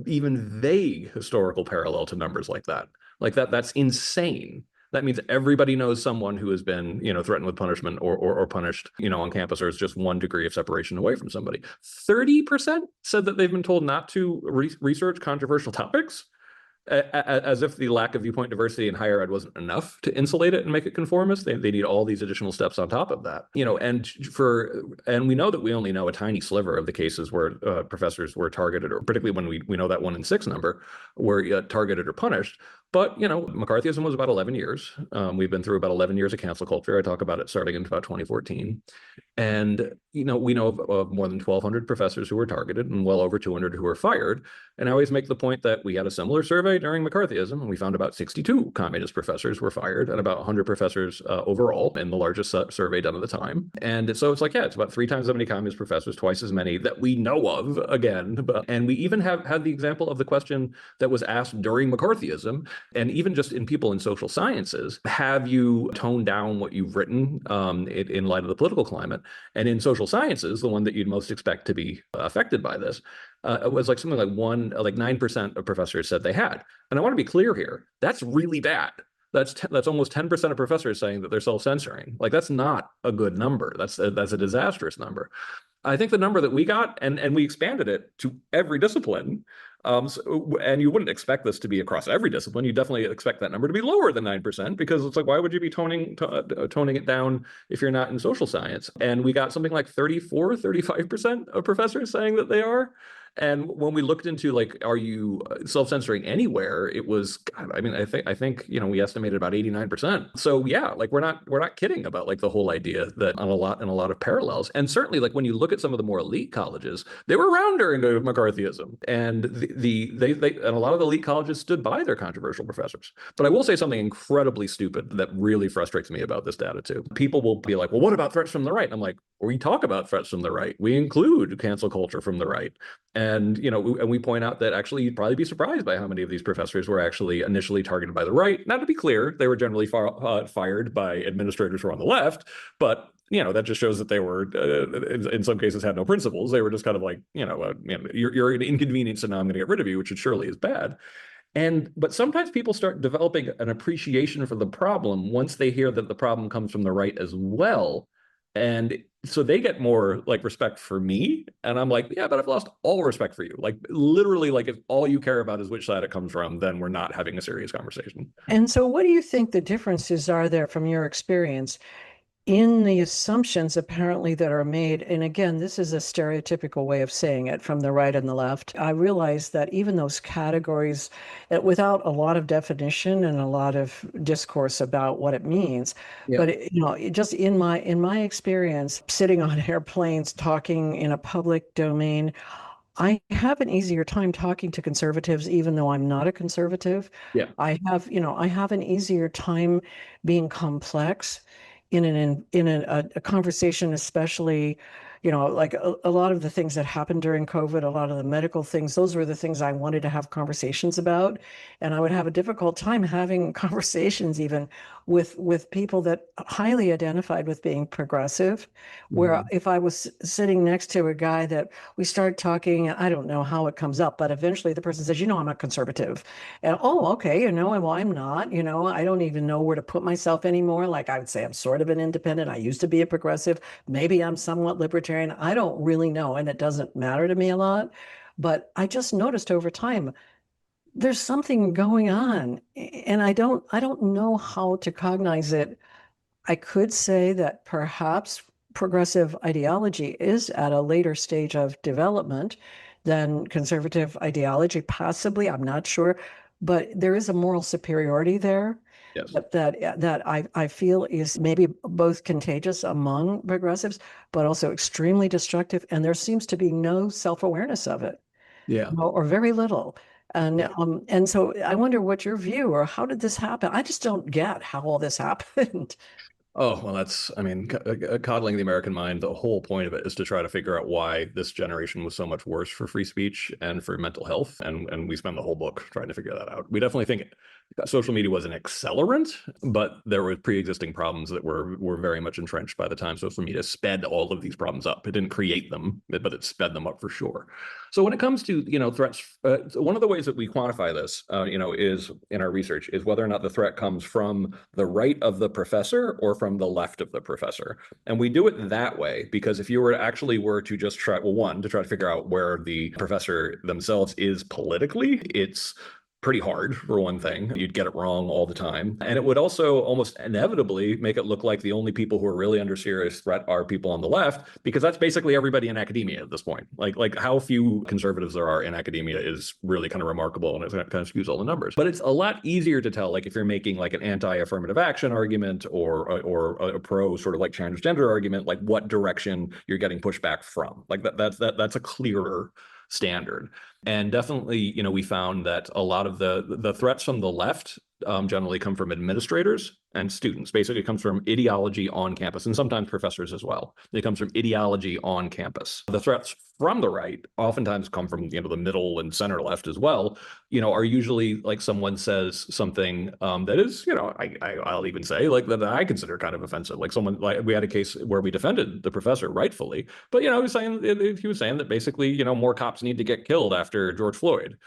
even vague historical parallel to numbers like that. That's insane. That means everybody knows someone who has been, threatened with punishment or punished, on campus, or is just 1 degree of separation away from somebody. 30% said that they've been told not to research controversial topics, as if the lack of viewpoint diversity in higher ed wasn't enough to insulate it and make it conformist. They need all these additional steps on top of that, and we know that we only know a tiny sliver of the cases where professors were targeted, or particularly when we know that 1 in 6 number were targeted or punished. But, McCarthyism was about 11 years. We've been through about 11 years of cancel culture. I talk about it starting in about 2014. And, we know of more than 1,200 professors who were targeted and well over 200 who were fired. And I always make the point that we had a similar survey during McCarthyism, and we found about 62 communist professors were fired and about 100 professors overall in the largest survey done at the time. And so it's like, yeah, it's about 3 times as many communist professors, twice as many that we know of, again. And we even have had the example of the question that was asked during McCarthyism, and even just in people in social sciences, have you toned down what you've written in light of the political climate? And in social sciences, the one that you'd most expect to be affected by this, it was like something like 9% of professors said they had. And I want to be clear here, that's really bad. That's almost 10% of professors saying that they're self-censoring. Like, that's not a good number. That's a disastrous number. I think the number that we got, and we expanded it to every discipline, and you wouldn't expect this to be across every discipline. You definitely expect that number to be lower than 9%, because it's like, why would you be toning it down if you're not in social science? And we got something like 35% of professors saying that they are. And when we looked into, like, are you self-censoring anywhere, it was, I think we estimated about 89%. So yeah, like, we're not kidding about, like, the whole idea that in a lot of parallels. And certainly, like, when you look at some of the more elite colleges, they were around during McCarthyism, and and a lot of the elite colleges stood by their controversial professors. But I will say something incredibly stupid that really frustrates me about this data too. People will be like, well, what about threats from the right? And I'm like, well, we talk about threats from the right. We include cancel culture from the right. And, and we point out that actually you'd probably be surprised by how many of these professors were actually initially targeted by the right. Now, to be clear, they were generally fired by administrators who were on the left, but that just shows that they were, in some cases, had no principles. They were just kind of like, you're an inconvenience, and now I'm going to get rid of you, which surely is bad. But sometimes people start developing an appreciation for the problem once they hear that the problem comes from the right as well. And so they get more, like, respect for me. And I'm like, yeah, but I've lost all respect for you. Like, literally, like, if all you care about is which side it comes from, then we're not having a serious conversation. And so what do you think the differences are there from your experience in the assumptions apparently that are made? And again, this is a stereotypical way of saying it from the right and the left. I realize that even those categories, without a lot of definition and a lot of discourse about what it means, but just in my experience, sitting on airplanes, talking in a public domain, I have an easier time talking to conservatives, even though I'm not a conservative. Yeah. I have an easier time being complex in a conversation, especially, like a lot of the things that happened during COVID, a lot of the medical things, those were the things I wanted to have conversations about. And I would have a difficult time having conversations even with people that highly identified with being progressive, where if I was sitting next to a guy that we start talking, I don't know how it comes up, but eventually the person says, I'm a conservative. And, oh, okay, well, I'm not, I don't even know where to put myself anymore. Like, I would say I'm sort of an independent. I used to be a progressive. Maybe I'm somewhat libertarian. I don't really know. And it doesn't matter to me a lot. But I just noticed over time, there's something going on, and I don't know how to cognize it. I could say that perhaps progressive ideology is at a later stage of development than conservative ideology, possibly. I'm not sure, but there is a moral superiority there. Yes. That I feel is maybe both contagious among progressives, but also extremely destructive. And there seems to be no self-awareness of it. Yeah. Or very little. And so I wonder what your view, or how did this happen? I just don't get how all this happened. Oh, well, coddling the American mind. The whole point of it is to try to figure out why this generation was so much worse for free speech and for mental health. And we spend the whole book trying to figure that out. We definitely think social media was an accelerant, but there were pre-existing problems that were very much entrenched by the time social media sped all of these problems up. It didn't create them, but it sped them up for sure. So when it comes to threats, one of the ways that we quantify this, is in our research, is whether or not the threat comes from the right of the professor or from the left of the professor. And we do it that way because if you were to just try, to try to figure out where the professor themselves is politically, it's pretty hard, for one thing. You'd get it wrong all the time. And it would also almost inevitably make it look like the only people who are really under serious threat are people on the left, because that's basically everybody in academia at this point. Like how few conservatives there are in academia is really kind of remarkable, and it kind of skews all the numbers. But it's a lot easier to tell, like if you're making like an anti-affirmative action argument or a pro sort of like transgender argument, like what direction you're getting pushback from. Like that's a clearer standard. And definitely, you know, we found that a lot of the threats from the left generally come from administrators and students. Basically, it comes from ideology on campus, and sometimes professors as well. It comes from ideology on campus. The threats from the right oftentimes come from, you know, the middle and center left as well. You know, are usually like someone says something that is, you know, I'll even say like that I consider kind of offensive. Like someone, like we had a case where we defended the professor rightfully, but you know, he was saying that basically, you know, more cops need to get killed after George Floyd.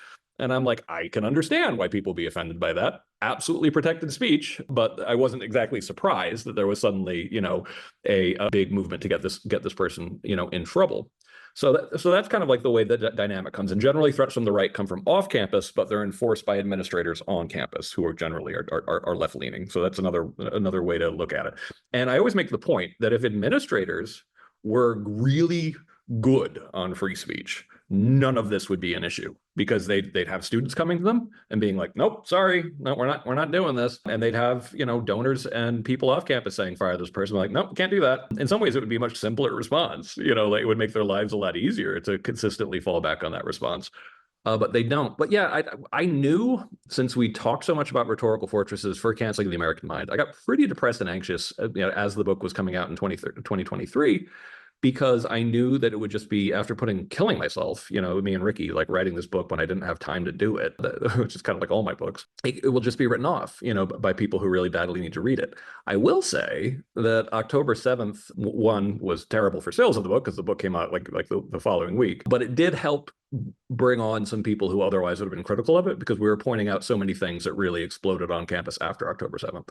And I'm like, I can understand why people be offended by that. Absolutely protected speech, but I wasn't exactly surprised that there was suddenly, you know, a big movement to get this person, you know, in trouble. So that's kind of like the way that dynamic comes. And generally, threats from the right come from off campus, but they're enforced by administrators on campus who are generally are left leaning. So that's another way to look at it. And I always make the point that if administrators were really good on free speech, none of this would be an issue, because they'd have students coming to them and being like, nope, sorry, no, we're not doing this. And they'd have, you know, donors and people off campus saying, fire this person. Like, nope, can't do that. In some ways, it would be a much simpler response. You know, like it would make their lives a lot easier to consistently fall back on that response. But they don't. But yeah, I knew, since we talked so much about rhetorical fortresses for canceling the American mind, I got pretty depressed and anxious, you know, as the book was coming out in 2023. Because I knew that it would just be, after killing myself, you know, me and Rikki, like writing this book when I didn't have time to do it, which is kind of like all my books, it will just be written off, you know, by people who really badly need to read it. I will say that October 7th, one, was terrible for sales of the book, because the book came out like the following week, but it did help bring on some people who otherwise would have been critical of it, because we were pointing out so many things that really exploded on campus after October 7th.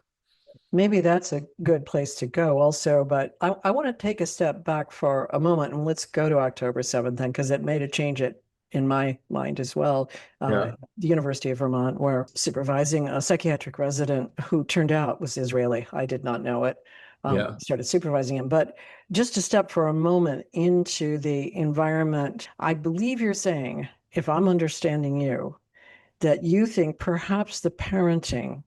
Maybe that's a good place to go also, but I want to take a step back for a moment, and let's go to October 7th then, because it made a change in my mind as well. The University of Vermont, where supervising a psychiatric resident who turned out was Israeli. I did not know it. Started supervising him. But just to step for a moment into the environment, I believe you're saying, if I'm understanding you, that you think perhaps the parenting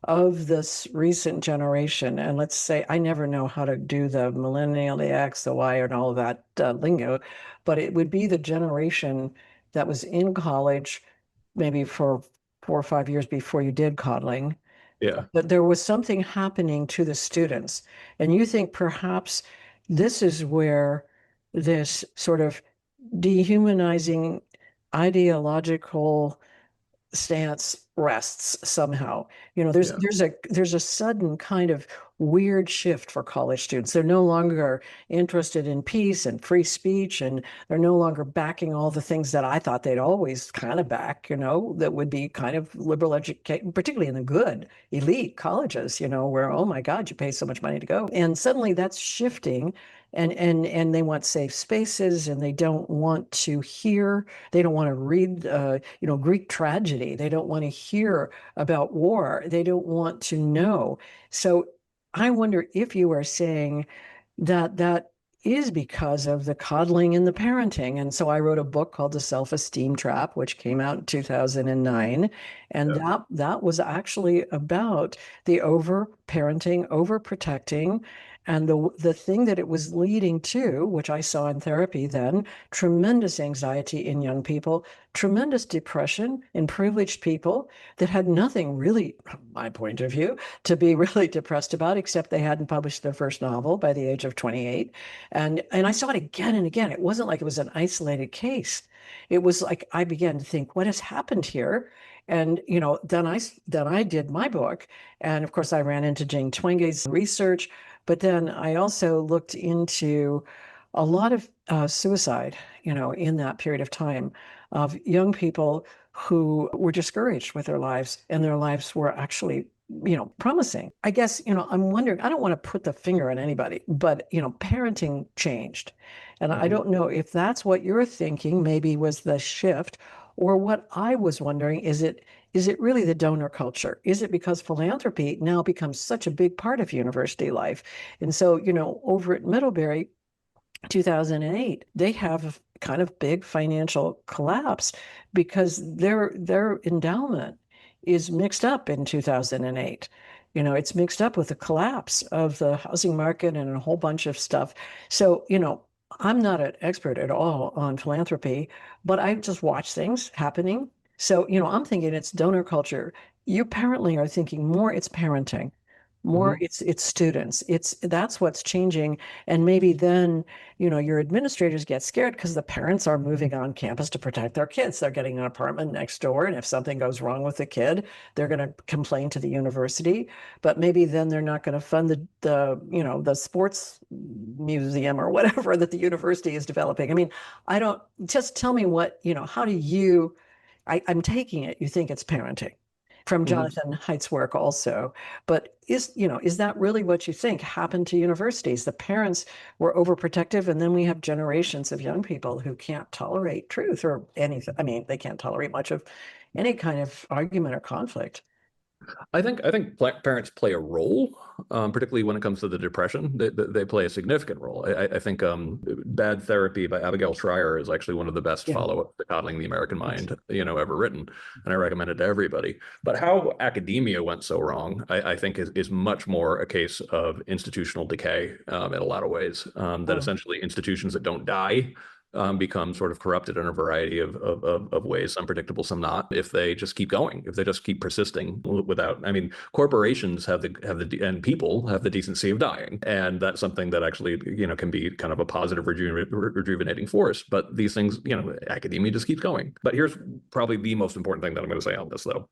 of this recent generation, and let's say, I never know how to do the millennial, the X, the Y, and all of that lingo, but it would be the generation that was in college maybe for 4 or 5 years before you did Coddling. Yeah. But there was something happening to the students. And you think perhaps this is where this sort of dehumanizing ideological stance rests somehow. You know, there's a sudden kind of weird shift for college students. They're no longer interested in peace and free speech, and they're no longer backing all the things that I thought they'd always kind of back, you know, that would be kind of liberal education, particularly in the good elite colleges, you know, where, oh my God, you pay so much money to go. And suddenly that's shifting. And they want safe spaces, and they don't want to hear, they don't want to read, you know, Greek tragedy. They don't want to hear about war. They don't want to know. So I wonder if you are saying that that is because of the coddling and the parenting. And so I wrote a book called The Self-Esteem Trap, which came out in 2009. And that was actually about the over-parenting, over-protecting, and the thing that it was leading to, which I saw in therapy then, tremendous anxiety in young people, tremendous depression in privileged people that had nothing really, from my point of view, to be really depressed about, except they hadn't published their first novel by the age of 28. And I saw it again and again. It wasn't like it was an isolated case. It was like I began to think, what has happened here? And, you know, then I did my book. And of course, I ran into Jane Twenge's research. But then I also looked into a lot of suicide, you know, in that period of time, of young people who were discouraged with their lives, and their lives were actually, you know, promising. I guess, you know, I'm wondering, I don't want to put the finger on anybody, but, you know, parenting changed. And I don't know if that's what you're thinking maybe was the shift, or what I was wondering, is is it really the donor culture? Is it because philanthropy now becomes such a big part of university life? And so, over at Middlebury, 2008, they have a kind of big financial collapse because their endowment is mixed up in 2008. It's mixed up with the collapse of the housing market and a whole bunch of stuff. So, I'm not an expert at all on philanthropy, but I just watch things happening. So, I'm thinking it's donor culture. You apparently are thinking more it's parenting, more it's students. That's what's changing. And maybe then, your administrators get scared because the parents are moving on campus to protect their kids. They're getting an apartment next door, and if something goes wrong with the kid, they're going to complain to the university. But maybe then they're not going to fund the sports museum or whatever that the university is developing. I mean, I don't, just tell me what, how do you, I'm taking it, you think it's parenting from Jonathon Haidt's work also. But is that really what you think happened to universities? The parents were overprotective, and then we have generations of young people who can't tolerate truth or anything. I mean, they can't tolerate much of any kind of argument or conflict. I think parents play a role, particularly when it comes to the depression. They play a significant role. I think Bad Therapy by Abigail Shrier is actually one of the best follow-ups to Coddling the American Mind, ever written, and I recommend it to everybody. But how academia went so wrong, I think, is much more a case of institutional decay in a lot of ways. That essentially institutions that don't die become sort of corrupted in a variety of ways, some predictable, some not, if they just keep going, if they just keep persisting without, I mean, corporations and people have the decency of dying. And that's something that actually, can be kind of a positive rejuvenating force. But these things, academia just keeps going. But here's probably the most important thing that I'm going to say on this, though.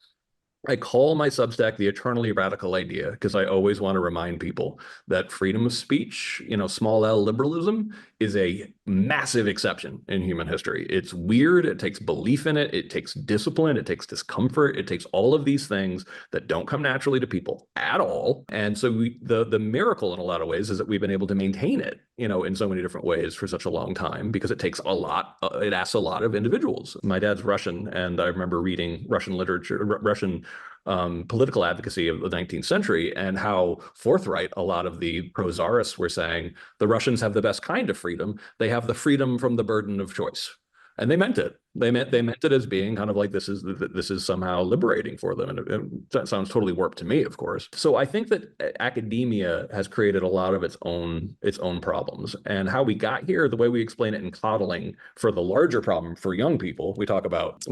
I call my Substack the eternally radical idea because I always want to remind people that freedom of speech, small L liberalism, is a massive exception in human history. It's weird. It takes belief in it. It takes discipline. It takes discomfort. It takes all of these things that don't come naturally to people at all. And so the miracle in a lot of ways is that we've been able to maintain it, in so many different ways for such a long time, because it takes a lot. It asks a lot of individuals. My dad's Russian, and I remember reading Russian literature, Russian political advocacy of the 19th century, and how forthright a lot of the pro-czarists were saying the Russians have the best kind of freedom. They have the freedom from the burden of choice. And they meant it. They meant it as being kind of like this is somehow liberating for them, and that sounds totally warped to me, of course. So I think that academia has created a lot of its own problems, and how we got here, the way we explain it in Coddling, for the larger problem for young people, we talk about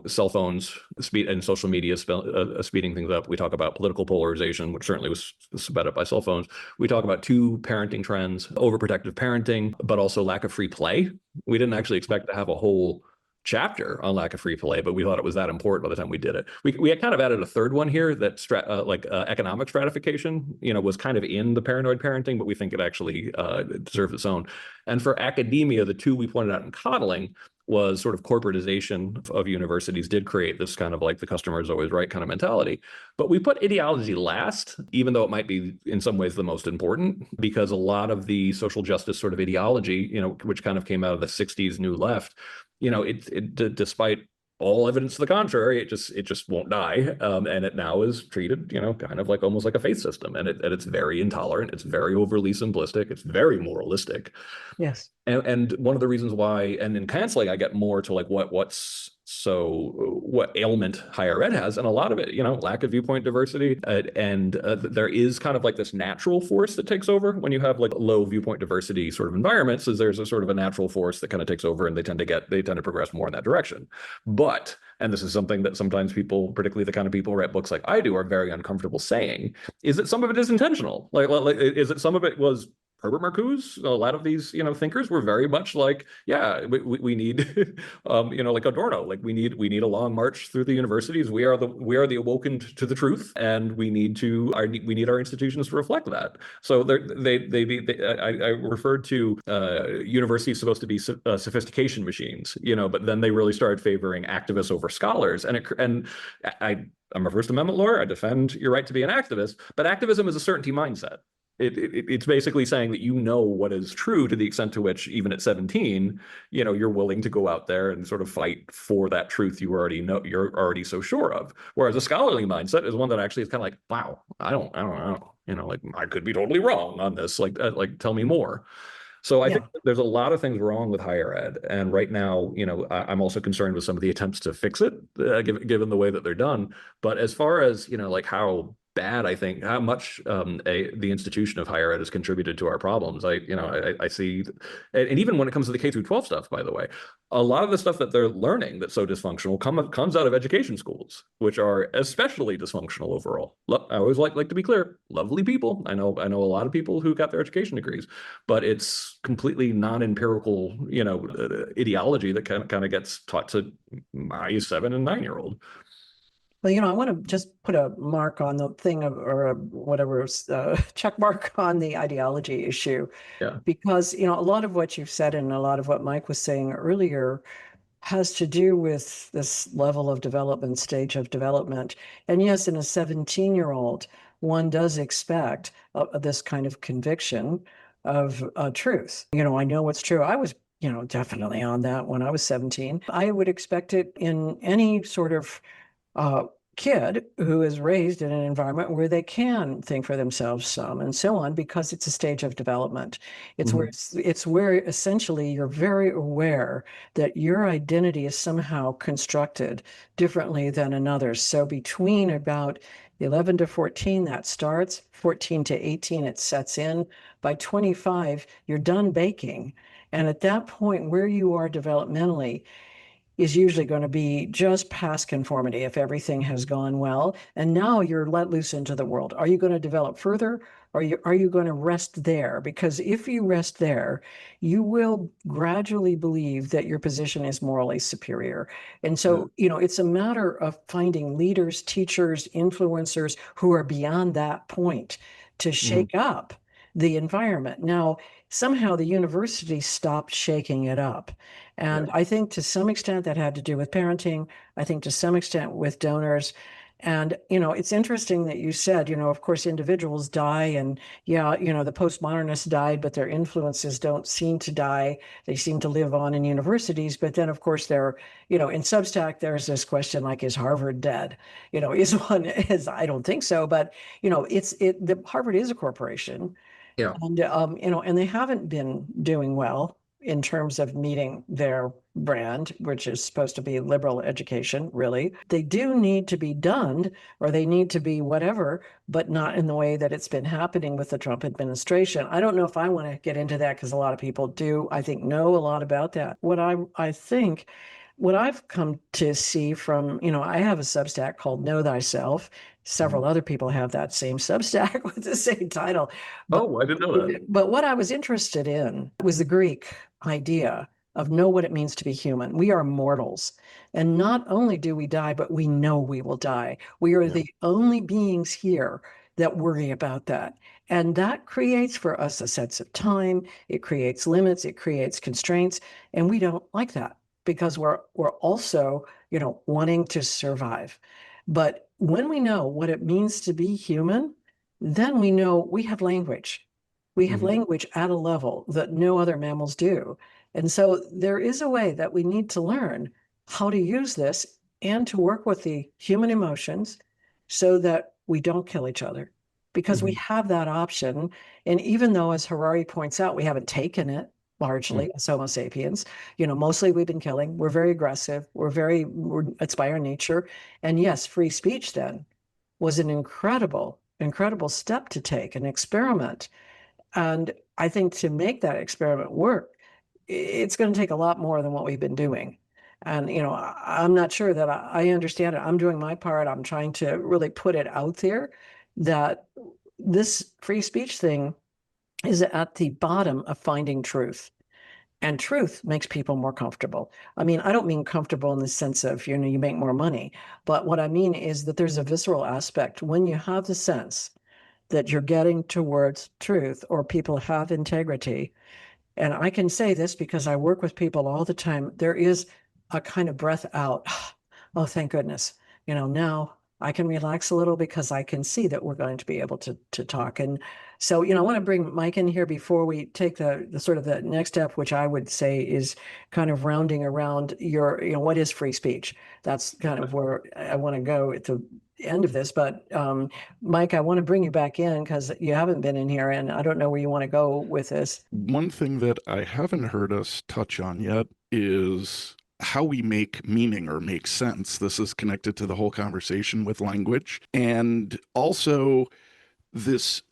cell phones, speed, and social media speeding things up. We talk about political polarization, which certainly was sped up by cell phones. We talk about two parenting trends: overprotective parenting, but also lack of free play. We didn't actually expect to have a whole chapter on lack of free play, but we thought it was that important by the time we did it. We had kind of added a third one here that economic stratification, was kind of in the paranoid parenting, but we think it actually deserves its own. And for academia, the two we pointed out in Coddling was sort of corporatization of universities did create this kind of like the customer is always right kind of mentality. But we put ideology last, even though it might be in some ways the most important, because a lot of the social justice sort of ideology, which kind of came out of the 60s New Left, despite all evidence to the contrary, it just won't die, and it now is treated, kind of like almost like a faith system, and it's very intolerant, it's very overly simplistic, it's very moralistic. Yes. And one of the reasons why, and in canceling, I get more to like what ailment higher ed has, and a lot of it, lack of viewpoint diversity, and there is kind of like this natural force that takes over when you have like low viewpoint diversity sort of environments. Is there's a sort of a natural force that kind of takes over, and they tend to progress more in that direction. But, and this is something that sometimes people, particularly the kind of people who write books like I do, are very uncomfortable saying, is that some of it is intentional. Like is it some of it was Herbert Marcuse? A lot of these, thinkers were very much like, yeah, we need, like Adorno, like we need a long march through the universities. We are the awoken to the truth, and we need our institutions to reflect that. So I referred to universities supposed to be sophistication machines, but then they really started favoring activists over scholars, I'm a First Amendment lawyer. I defend your right to be an activist, but activism is a certainty mindset. It's basically saying that you know what is true to the extent to which, even at 17, you're willing to go out there and sort of fight for that truth you already know, you're already so sure of. Whereas a scholarly mindset is one that actually is kind of like, wow, I don't know, like I could be totally wrong on this. Like tell me more. So I think Yeah. there's a lot of things wrong with higher ed, and right now, I'm also concerned with some of the attempts to fix it, given the way that they're done. But as far as like how bad I think how much the institution of higher ed has contributed to our problems, I see, and even when it comes to the K through 12 stuff, by the way, a lot of the stuff that they're learning that's so dysfunctional comes out of education schools, which are especially dysfunctional overall. I always like to be clear, lovely people. I know a lot of people who got their education degrees, but it's completely non-empirical, ideology that kind of gets taught to my 7 and 9-year-old. Well, I want to just put a mark on the thing or whatever, check mark on the ideology issue, Yeah. because, a lot of what you've said and a lot of what Mike was saying earlier has to do with this level of development, stage of development. And yes, in a 17-year-old, one does expect this kind of conviction of truth. I know what's true. I was, definitely on that when I was 17. I would expect it in any sort of kid who is raised in an environment where they can think for themselves some and so on, because it's a stage of development. It's where it's where essentially you're very aware that your identity is somehow constructed differently than another's. So between about 11 to 14, that starts. 14 to 18, it sets in. By 25, you're done baking. And at that point, where you are developmentally is usually going to be just past conformity if everything has gone well. And now you're let loose into the world. Are you going to develop further? Or are you going to rest there? Because if you rest there, you will gradually believe that your position is morally superior. And so, it's a matter of finding leaders, teachers, influencers who are beyond that point to shake up the environment. Now, somehow the university stopped shaking it up. And I think to some extent that had to do with parenting. I think to some extent with donors. And, it's interesting that you said, of course, individuals die, and the postmodernists died, but their influences don't seem to die. They seem to live on in universities. But then, of course, in Substack, there's this question like, is Harvard dead? I don't think so. But, Harvard is a corporation. Yeah. And, and they haven't been doing well in terms of meeting their brand, which is supposed to be liberal education, really. They do need to be done, or they need to be whatever, but not in the way that it's been happening with the Trump administration. I don't know if I want to get into that, because a lot of people do, I think, know a lot about that. What I've come to see from, I have a Substack called Know Thyself. Several other people have that same Substack with the same title. But, Oh, I didn't know that. but what I was interested in was the Greek idea of know what it means to be human. We are mortals. And not only do we die, but we know we will die. We are the only beings here that worry about that. And that creates for us a sense of time. It creates limits. It creates constraints. And we don't like that, because we're also, wanting to survive. But when we know what it means to be human, then we know we have language. We have language at a level that no other mammals do. And so there is a way that we need to learn how to use this and to work with the human emotions so that we don't kill each other, because we have that option. And even though, as Harari points out, we haven't taken it largely as Homo sapiens, mostly we've been killing. We're very aggressive. It's by our nature. And yes, free speech then was an incredible step to take, an experiment. And I think to make that experiment work, it's going to take a lot more than what we've been doing. And, I'm not sure that I understand it. I'm doing my part. I'm trying to really put it out there that this free speech thing is at the bottom of finding truth. And truth makes people more comfortable. I mean, I don't mean comfortable in the sense of, you make more money. But what I mean is that there's a visceral aspect when you have the sense that you're getting towards truth, or people have integrity. And I can say this because I work with people all the time. There is a kind of breath out. Oh, thank goodness. Now I can relax a little because I can see that we're going to be able to talk. And So, I want to bring Mike in here before we take the sort of the next step, which I would say is kind of rounding around your, what is free speech? That's kind of where I want to go at the end of this. But Mike, I want to bring you back in because you haven't been in here, and I don't know where you want to go with this. One thing that I haven't heard us touch on yet is how we make meaning or make sense. This is connected to the whole conversation with language. And also this,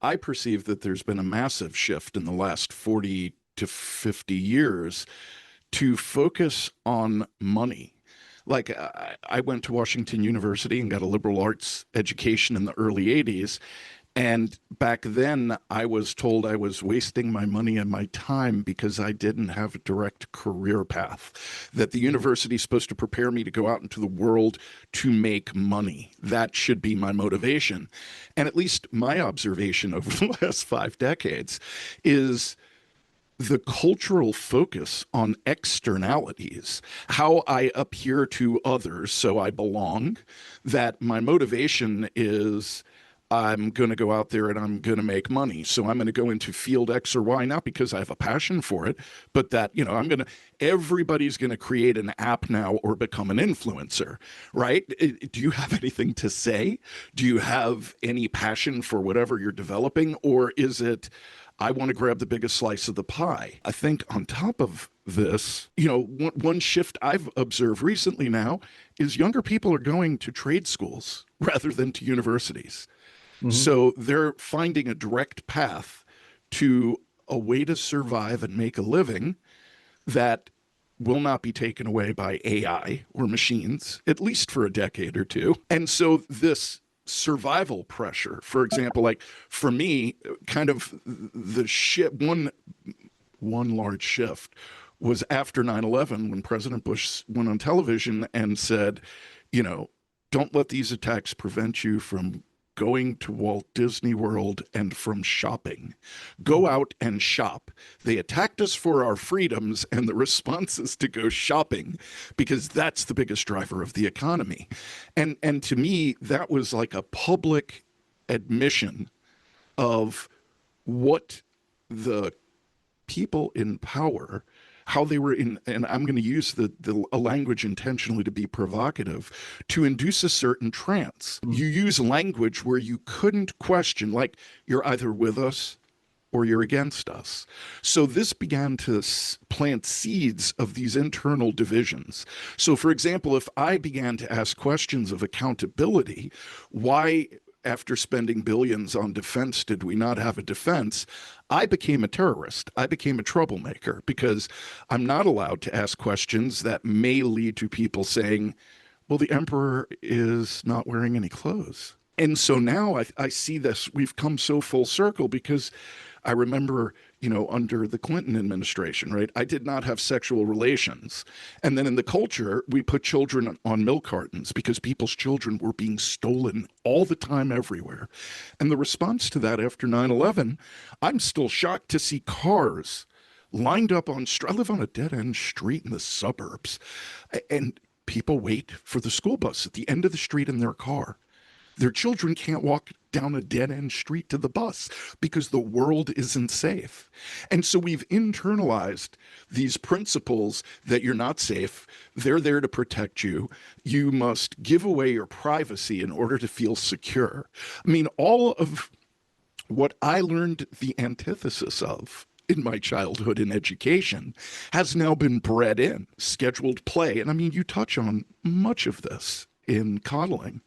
I perceive that there's been a massive shift in the last 40 to 50 years to focus on money. Like I went to Washington University and got a liberal arts education in the early 80s. And back then, I was told I was wasting my money and my time because I didn't have a direct career path, that the university is supposed to prepare me to go out into the world to make money. That should be my motivation. And at least my observation over the last 5 decades is the cultural focus on externalities, how I appear to others so I belong, that my motivation is I'm going to go out there and I'm going to make money. So I'm going to go into field X or Y, not because I have a passion for it, but that, everybody's going to create an app now or become an influencer, right? Do you have anything to say? Do you have any passion for whatever you're developing? Or is it, I want to grab the biggest slice of the pie? I think on top of this, one shift I've observed recently now is younger people are going to trade schools rather than to universities. So they're finding a direct path to a way to survive and make a living that will not be taken away by AI or machines, at least for a decade or two. And so this survival pressure, for example, like for me, kind of the one large shift was after 9/11 when President Bush went on television and said, don't let these attacks prevent you from going to Walt Disney World and from shopping. Go out and shop. They attacked us for our freedoms, and the response is to go shopping because that's the biggest driver of the economy. And to me, that was like a public admission of what the people in power, how they were in, and I'm going to use the language intentionally to be provocative, to induce a certain trance. You use language where you couldn't question, like you're either with us or you're against us. So this began to plant seeds of these internal divisions. So for example, if I began to ask questions of accountability, why after spending billions on defense did we not have a defense? I became a terrorist. I became a troublemaker because I'm not allowed to ask questions that may lead to people saying, well, the emperor is not wearing any clothes. And so now I see this, we've come so full circle because I remember, under the Clinton administration, right? I did not have sexual relations. And then in the culture, we put children on milk cartons because people's children were being stolen all the time everywhere. And the response to that after 9/11, I'm still shocked to see cars lined up on, I live on a dead-end street in the suburbs, and people wait for the school bus at the end of the street in their car. Their children can't walk down a dead-end street to the bus because the world isn't safe. And so we've internalized these principles that you're not safe. They're there to protect you. You must give away your privacy in order to feel secure. I mean, all of what I learned the antithesis of in my childhood and education has now been bred in, scheduled play. And I mean, you touch on much of this in Coddling,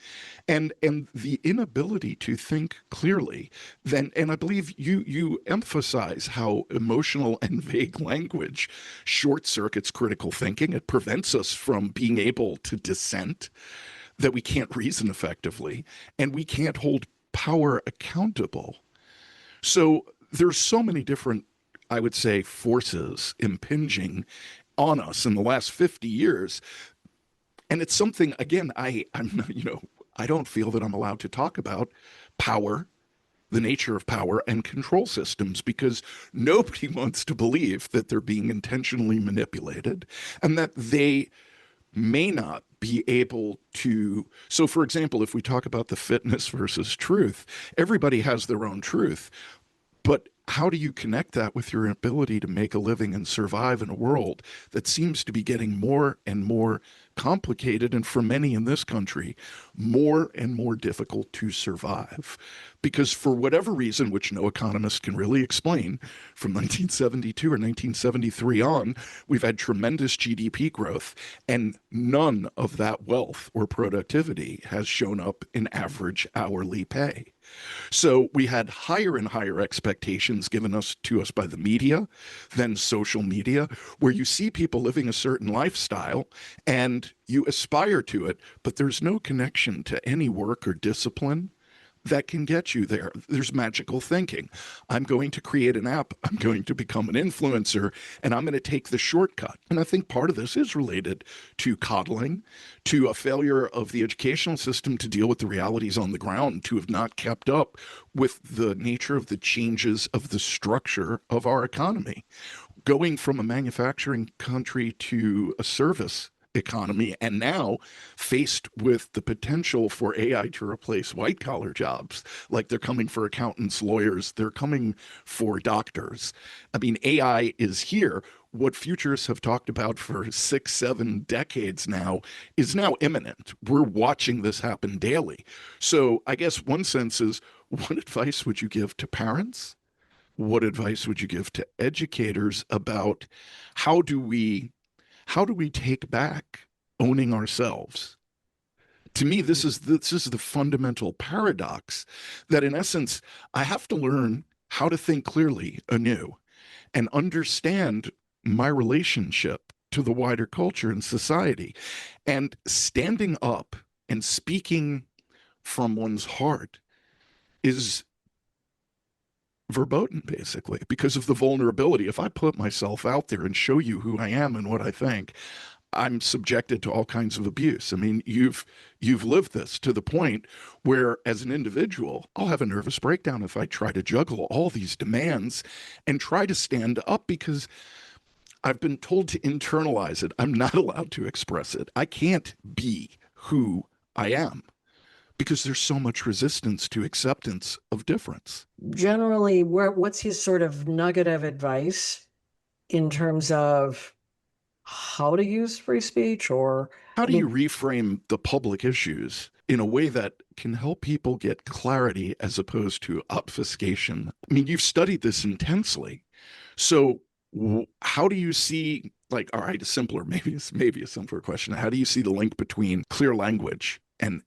and the inability to think clearly. Then, and I believe you emphasize how emotional and vague language short circuits critical thinking. It prevents us from being able to dissent, that we can't reason effectively, and we can't hold power accountable. So there's so many different, I would say, forces impinging on us in the last 50 years. And it's something, again, I don't feel that I'm allowed to talk about power, the nature of power, and control systems because nobody wants to believe that they're being intentionally manipulated and that they may not be able to, so for example, if we talk about the fitness versus truth, everybody has their own truth, but how do you connect that with your ability to make a living and survive in a world that seems to be getting more and more complicated, and for many in this country, more and more difficult to survive? Because for whatever reason, which no economist can really explain, from 1972 or 1973 on, we've had tremendous GDP growth, and none of that wealth or productivity has shown up in average hourly pay. So we had higher and higher expectations given to us by the media, then social media, where you see people living a certain lifestyle and you aspire to it, but there's no connection to any work or discipline that can get you there. There's magical thinking. I'm going to create an app, I'm going to become an influencer, and I'm going to take the shortcut. And I think part of this is related to coddling, to a failure of the educational system to deal with the realities on the ground, to have not kept up with the nature of the changes of the structure of our economy. Going from a manufacturing country to a service economy, and now faced with the potential for AI to replace white collar jobs, like they're coming for accountants, lawyers, they're coming for doctors. I mean, AI is here. What futurists have talked about for 6, 7 decades now is now imminent. We're watching this happen daily. So I guess one sense is, what advice would you give to parents? What advice would you give to educators about how do we take back owning ourselves? To me, this is the fundamental paradox, that in essence, I have to learn how to think clearly anew and understand my relationship to the wider culture and society. And standing up and speaking from one's heart is verboten, basically, because of the vulnerability. If I put myself out there and show you who I am and what I think, I'm subjected to all kinds of abuse. I mean, you've lived this to the point where, as an individual, I'll have a nervous breakdown if I try to juggle all these demands and try to stand up, because I've been told to internalize it. I'm not allowed to express it. I can't be who I am, because there's so much resistance to acceptance of difference. Generally, what's his sort of nugget of advice in terms of how to use free speech? Or how do you reframe the public issues in a way that can help people get clarity as opposed to obfuscation? I mean, you've studied this intensely. So how do you see, like, all right, maybe a simpler question. How do you see the link between clear language and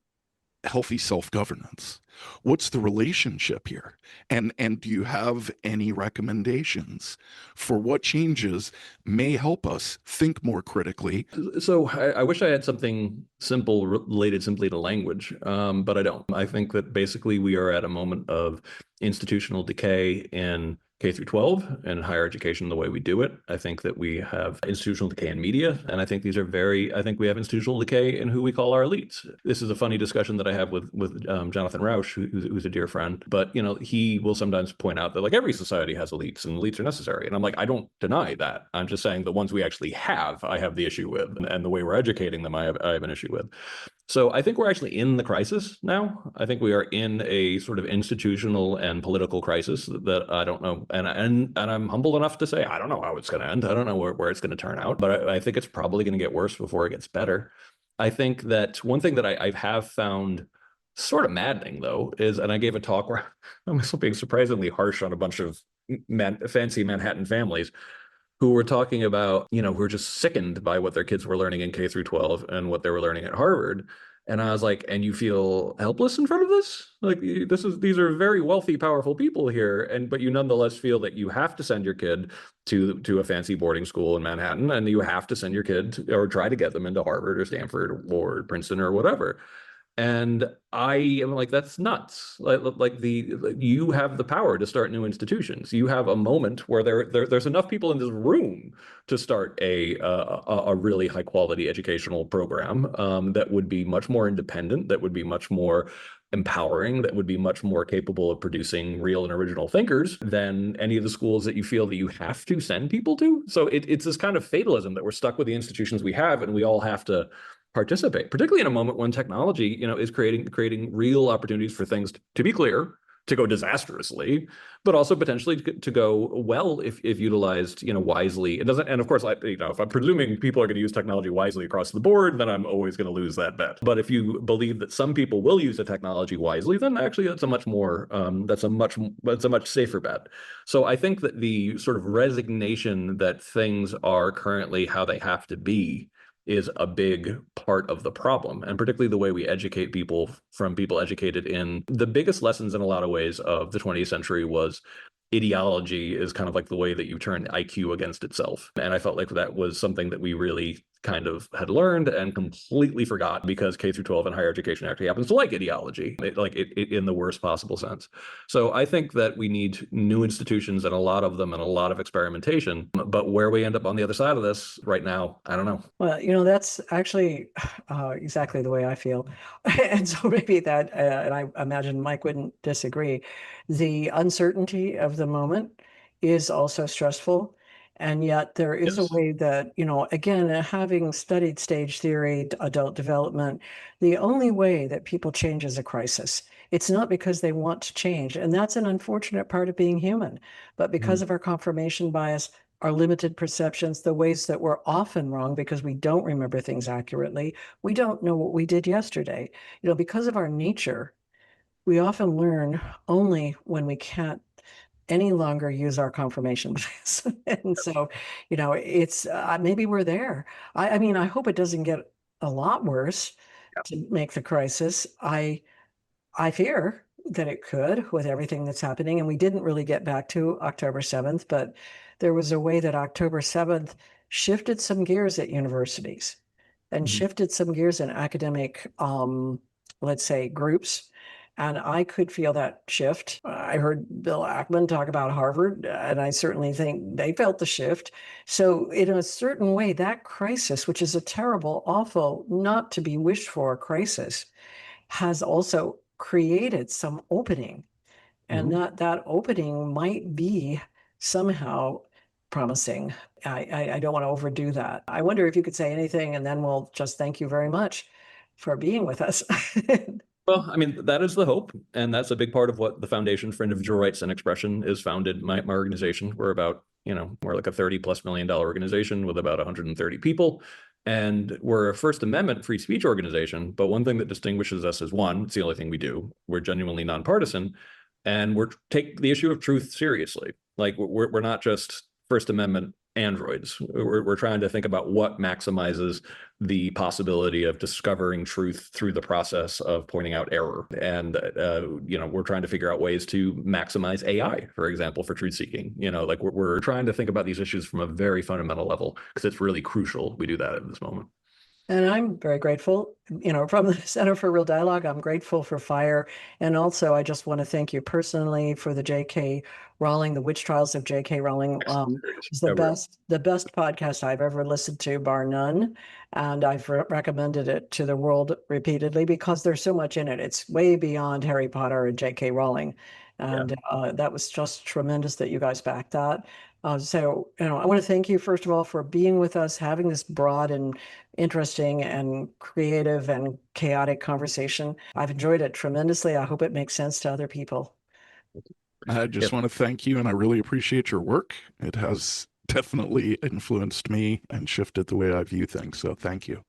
healthy self-governance? What's the relationship here? And do you have any recommendations for what changes may help us think more critically? So I wish I had something simple related simply to language, but I don't. I think that basically we are at a moment of institutional decay in K through 12 and higher education the way we do it. I think that we have institutional decay in media, and I think we have institutional decay in who we call our elites. This is a funny discussion that I have with Jonathon Haidt, who's a dear friend, but he will sometimes point out that, like, every society has elites and elites are necessary. And I'm like, I don't deny that. I'm just saying the ones we actually have, I have the issue with, and the way we're educating them, I have an issue with. So I think we're actually in the crisis now. I think we are in a sort of institutional and political crisis that I don't know. And I'm humble enough to say, I don't know how it's going to end. I don't know where it's going to turn out, but I think it's probably going to get worse before it gets better. I think that one thing that I have found sort of maddening, though, is, and I gave a talk where I'm being surprisingly harsh on a bunch of fancy Manhattan families who were talking about, who were just sickened by what their kids were learning in K through 12 and what they were learning at Harvard. And I was like, and you feel helpless in front of this? Like, these are very wealthy, powerful people here, but you nonetheless feel that you have to send your kid to a fancy boarding school in Manhattan, and you have to send your kid or try to get them into Harvard or Stanford or Princeton or whatever. And I am like, that's nuts. You have the power to start new institutions. You have a moment where there's enough people in this room to start a really high quality educational program that would be much more independent, that would be much more empowering, that would be much more capable of producing real and original thinkers than any of the schools that you feel that you have to send people to. So it's this kind of fatalism that we're stuck with the institutions we have, and we all have to participate, particularly in a moment when technology, is creating real opportunities for things to be clear, to go disastrously, but also potentially to go well if utilized, wisely. It doesn't, and of course, if I'm presuming people are going to use technology wisely across the board, then I'm always going to lose that bet. But if you believe that some people will use the technology wisely, then actually that's a much safer bet. So I think that the sort of resignation that things are currently how they have to be is a big part of the problem, and particularly the way we educate people from people educated in the biggest lessons in a lot of ways of the 20th century was ideology is kind of like the way that you turn IQ against itself. And I felt like that was something that we really kind of had learned and completely forgot, because K through 12 and higher education actually happens to like ideology, in the worst possible sense. So I think that we need new institutions, and a lot of them, and a lot of experimentation. But where we end up on the other side of this right now, I don't know. Well, that's actually exactly the way I feel. And so maybe that, and I imagine Mike wouldn't disagree, the uncertainty of the moment is also stressful. And yet there is a way that, again, having studied stage theory, adult development, the only way that people change is a crisis. It's not because they want to change. And that's an unfortunate part of being human. But because of our confirmation bias, our limited perceptions, the ways that we're often wrong because we don't remember things accurately, we don't know what we did yesterday. Because of our nature, we often learn only when we can't any longer use our confirmation bias. And so, it's maybe we're there. I mean, I hope it doesn't get a lot worse to make the crisis. I fear that it could, with everything that's happening. And we didn't really get back to October 7th, but there was a way that October 7th shifted some gears at universities and shifted some gears in academic, let's say, groups. And I could feel that shift. I heard Bill Ackman talk about Harvard, and I certainly think they felt the shift. So in a certain way, that crisis, which is a terrible, awful, not to be wished for crisis, has also created some opening. And that opening might be somehow promising. I don't want to overdo that. I wonder if you could say anything, and then we'll just thank you very much for being with us. Well, I mean, that is the hope. And that's a big part of what the Foundation for Individual Rights and Expression is founded. My organization, we're about, we're like a $30+ million organization with about 130 people. And we're a First Amendment free speech organization. But one thing that distinguishes us is, one, it's the only thing we do. We're genuinely nonpartisan, and we're take the issue of truth seriously. Like we're not just First Amendment androids. We're trying to think about what maximizes the possibility of discovering truth through the process of pointing out error. And, we're trying to figure out ways to maximize AI, for example, for truth seeking. We're trying to think about these issues from a very fundamental level, because it's really crucial we do that at this moment. And I'm very grateful, from the Center for Real Dialogue. I'm grateful for FIRE. And also, I just want to thank you personally for the J.K. Rowling, the witch trials of J.K. Rowling. It's the best podcast I've ever listened to, bar none. And I've recommended it to the world repeatedly because there's so much in it. It's way beyond Harry Potter and J.K. Rowling. And that was just tremendous that you guys backed that. So, I want to thank you, first of all, for being with us, having this broad and interesting and creative and chaotic conversation. I've enjoyed it tremendously. I hope it makes sense to other people. I just want to thank you, and I really appreciate your work. It has definitely influenced me and shifted the way I view things. So thank you.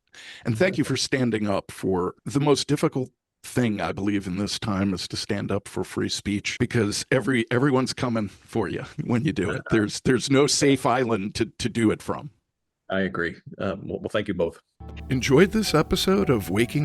And thank you for standing up for the most difficult thing, I believe, in this time is to stand up for free speech, because everyone's coming for you when you do it. There's no safe island to do it from. I agree. Well, thank you both. Enjoyed this episode of Waking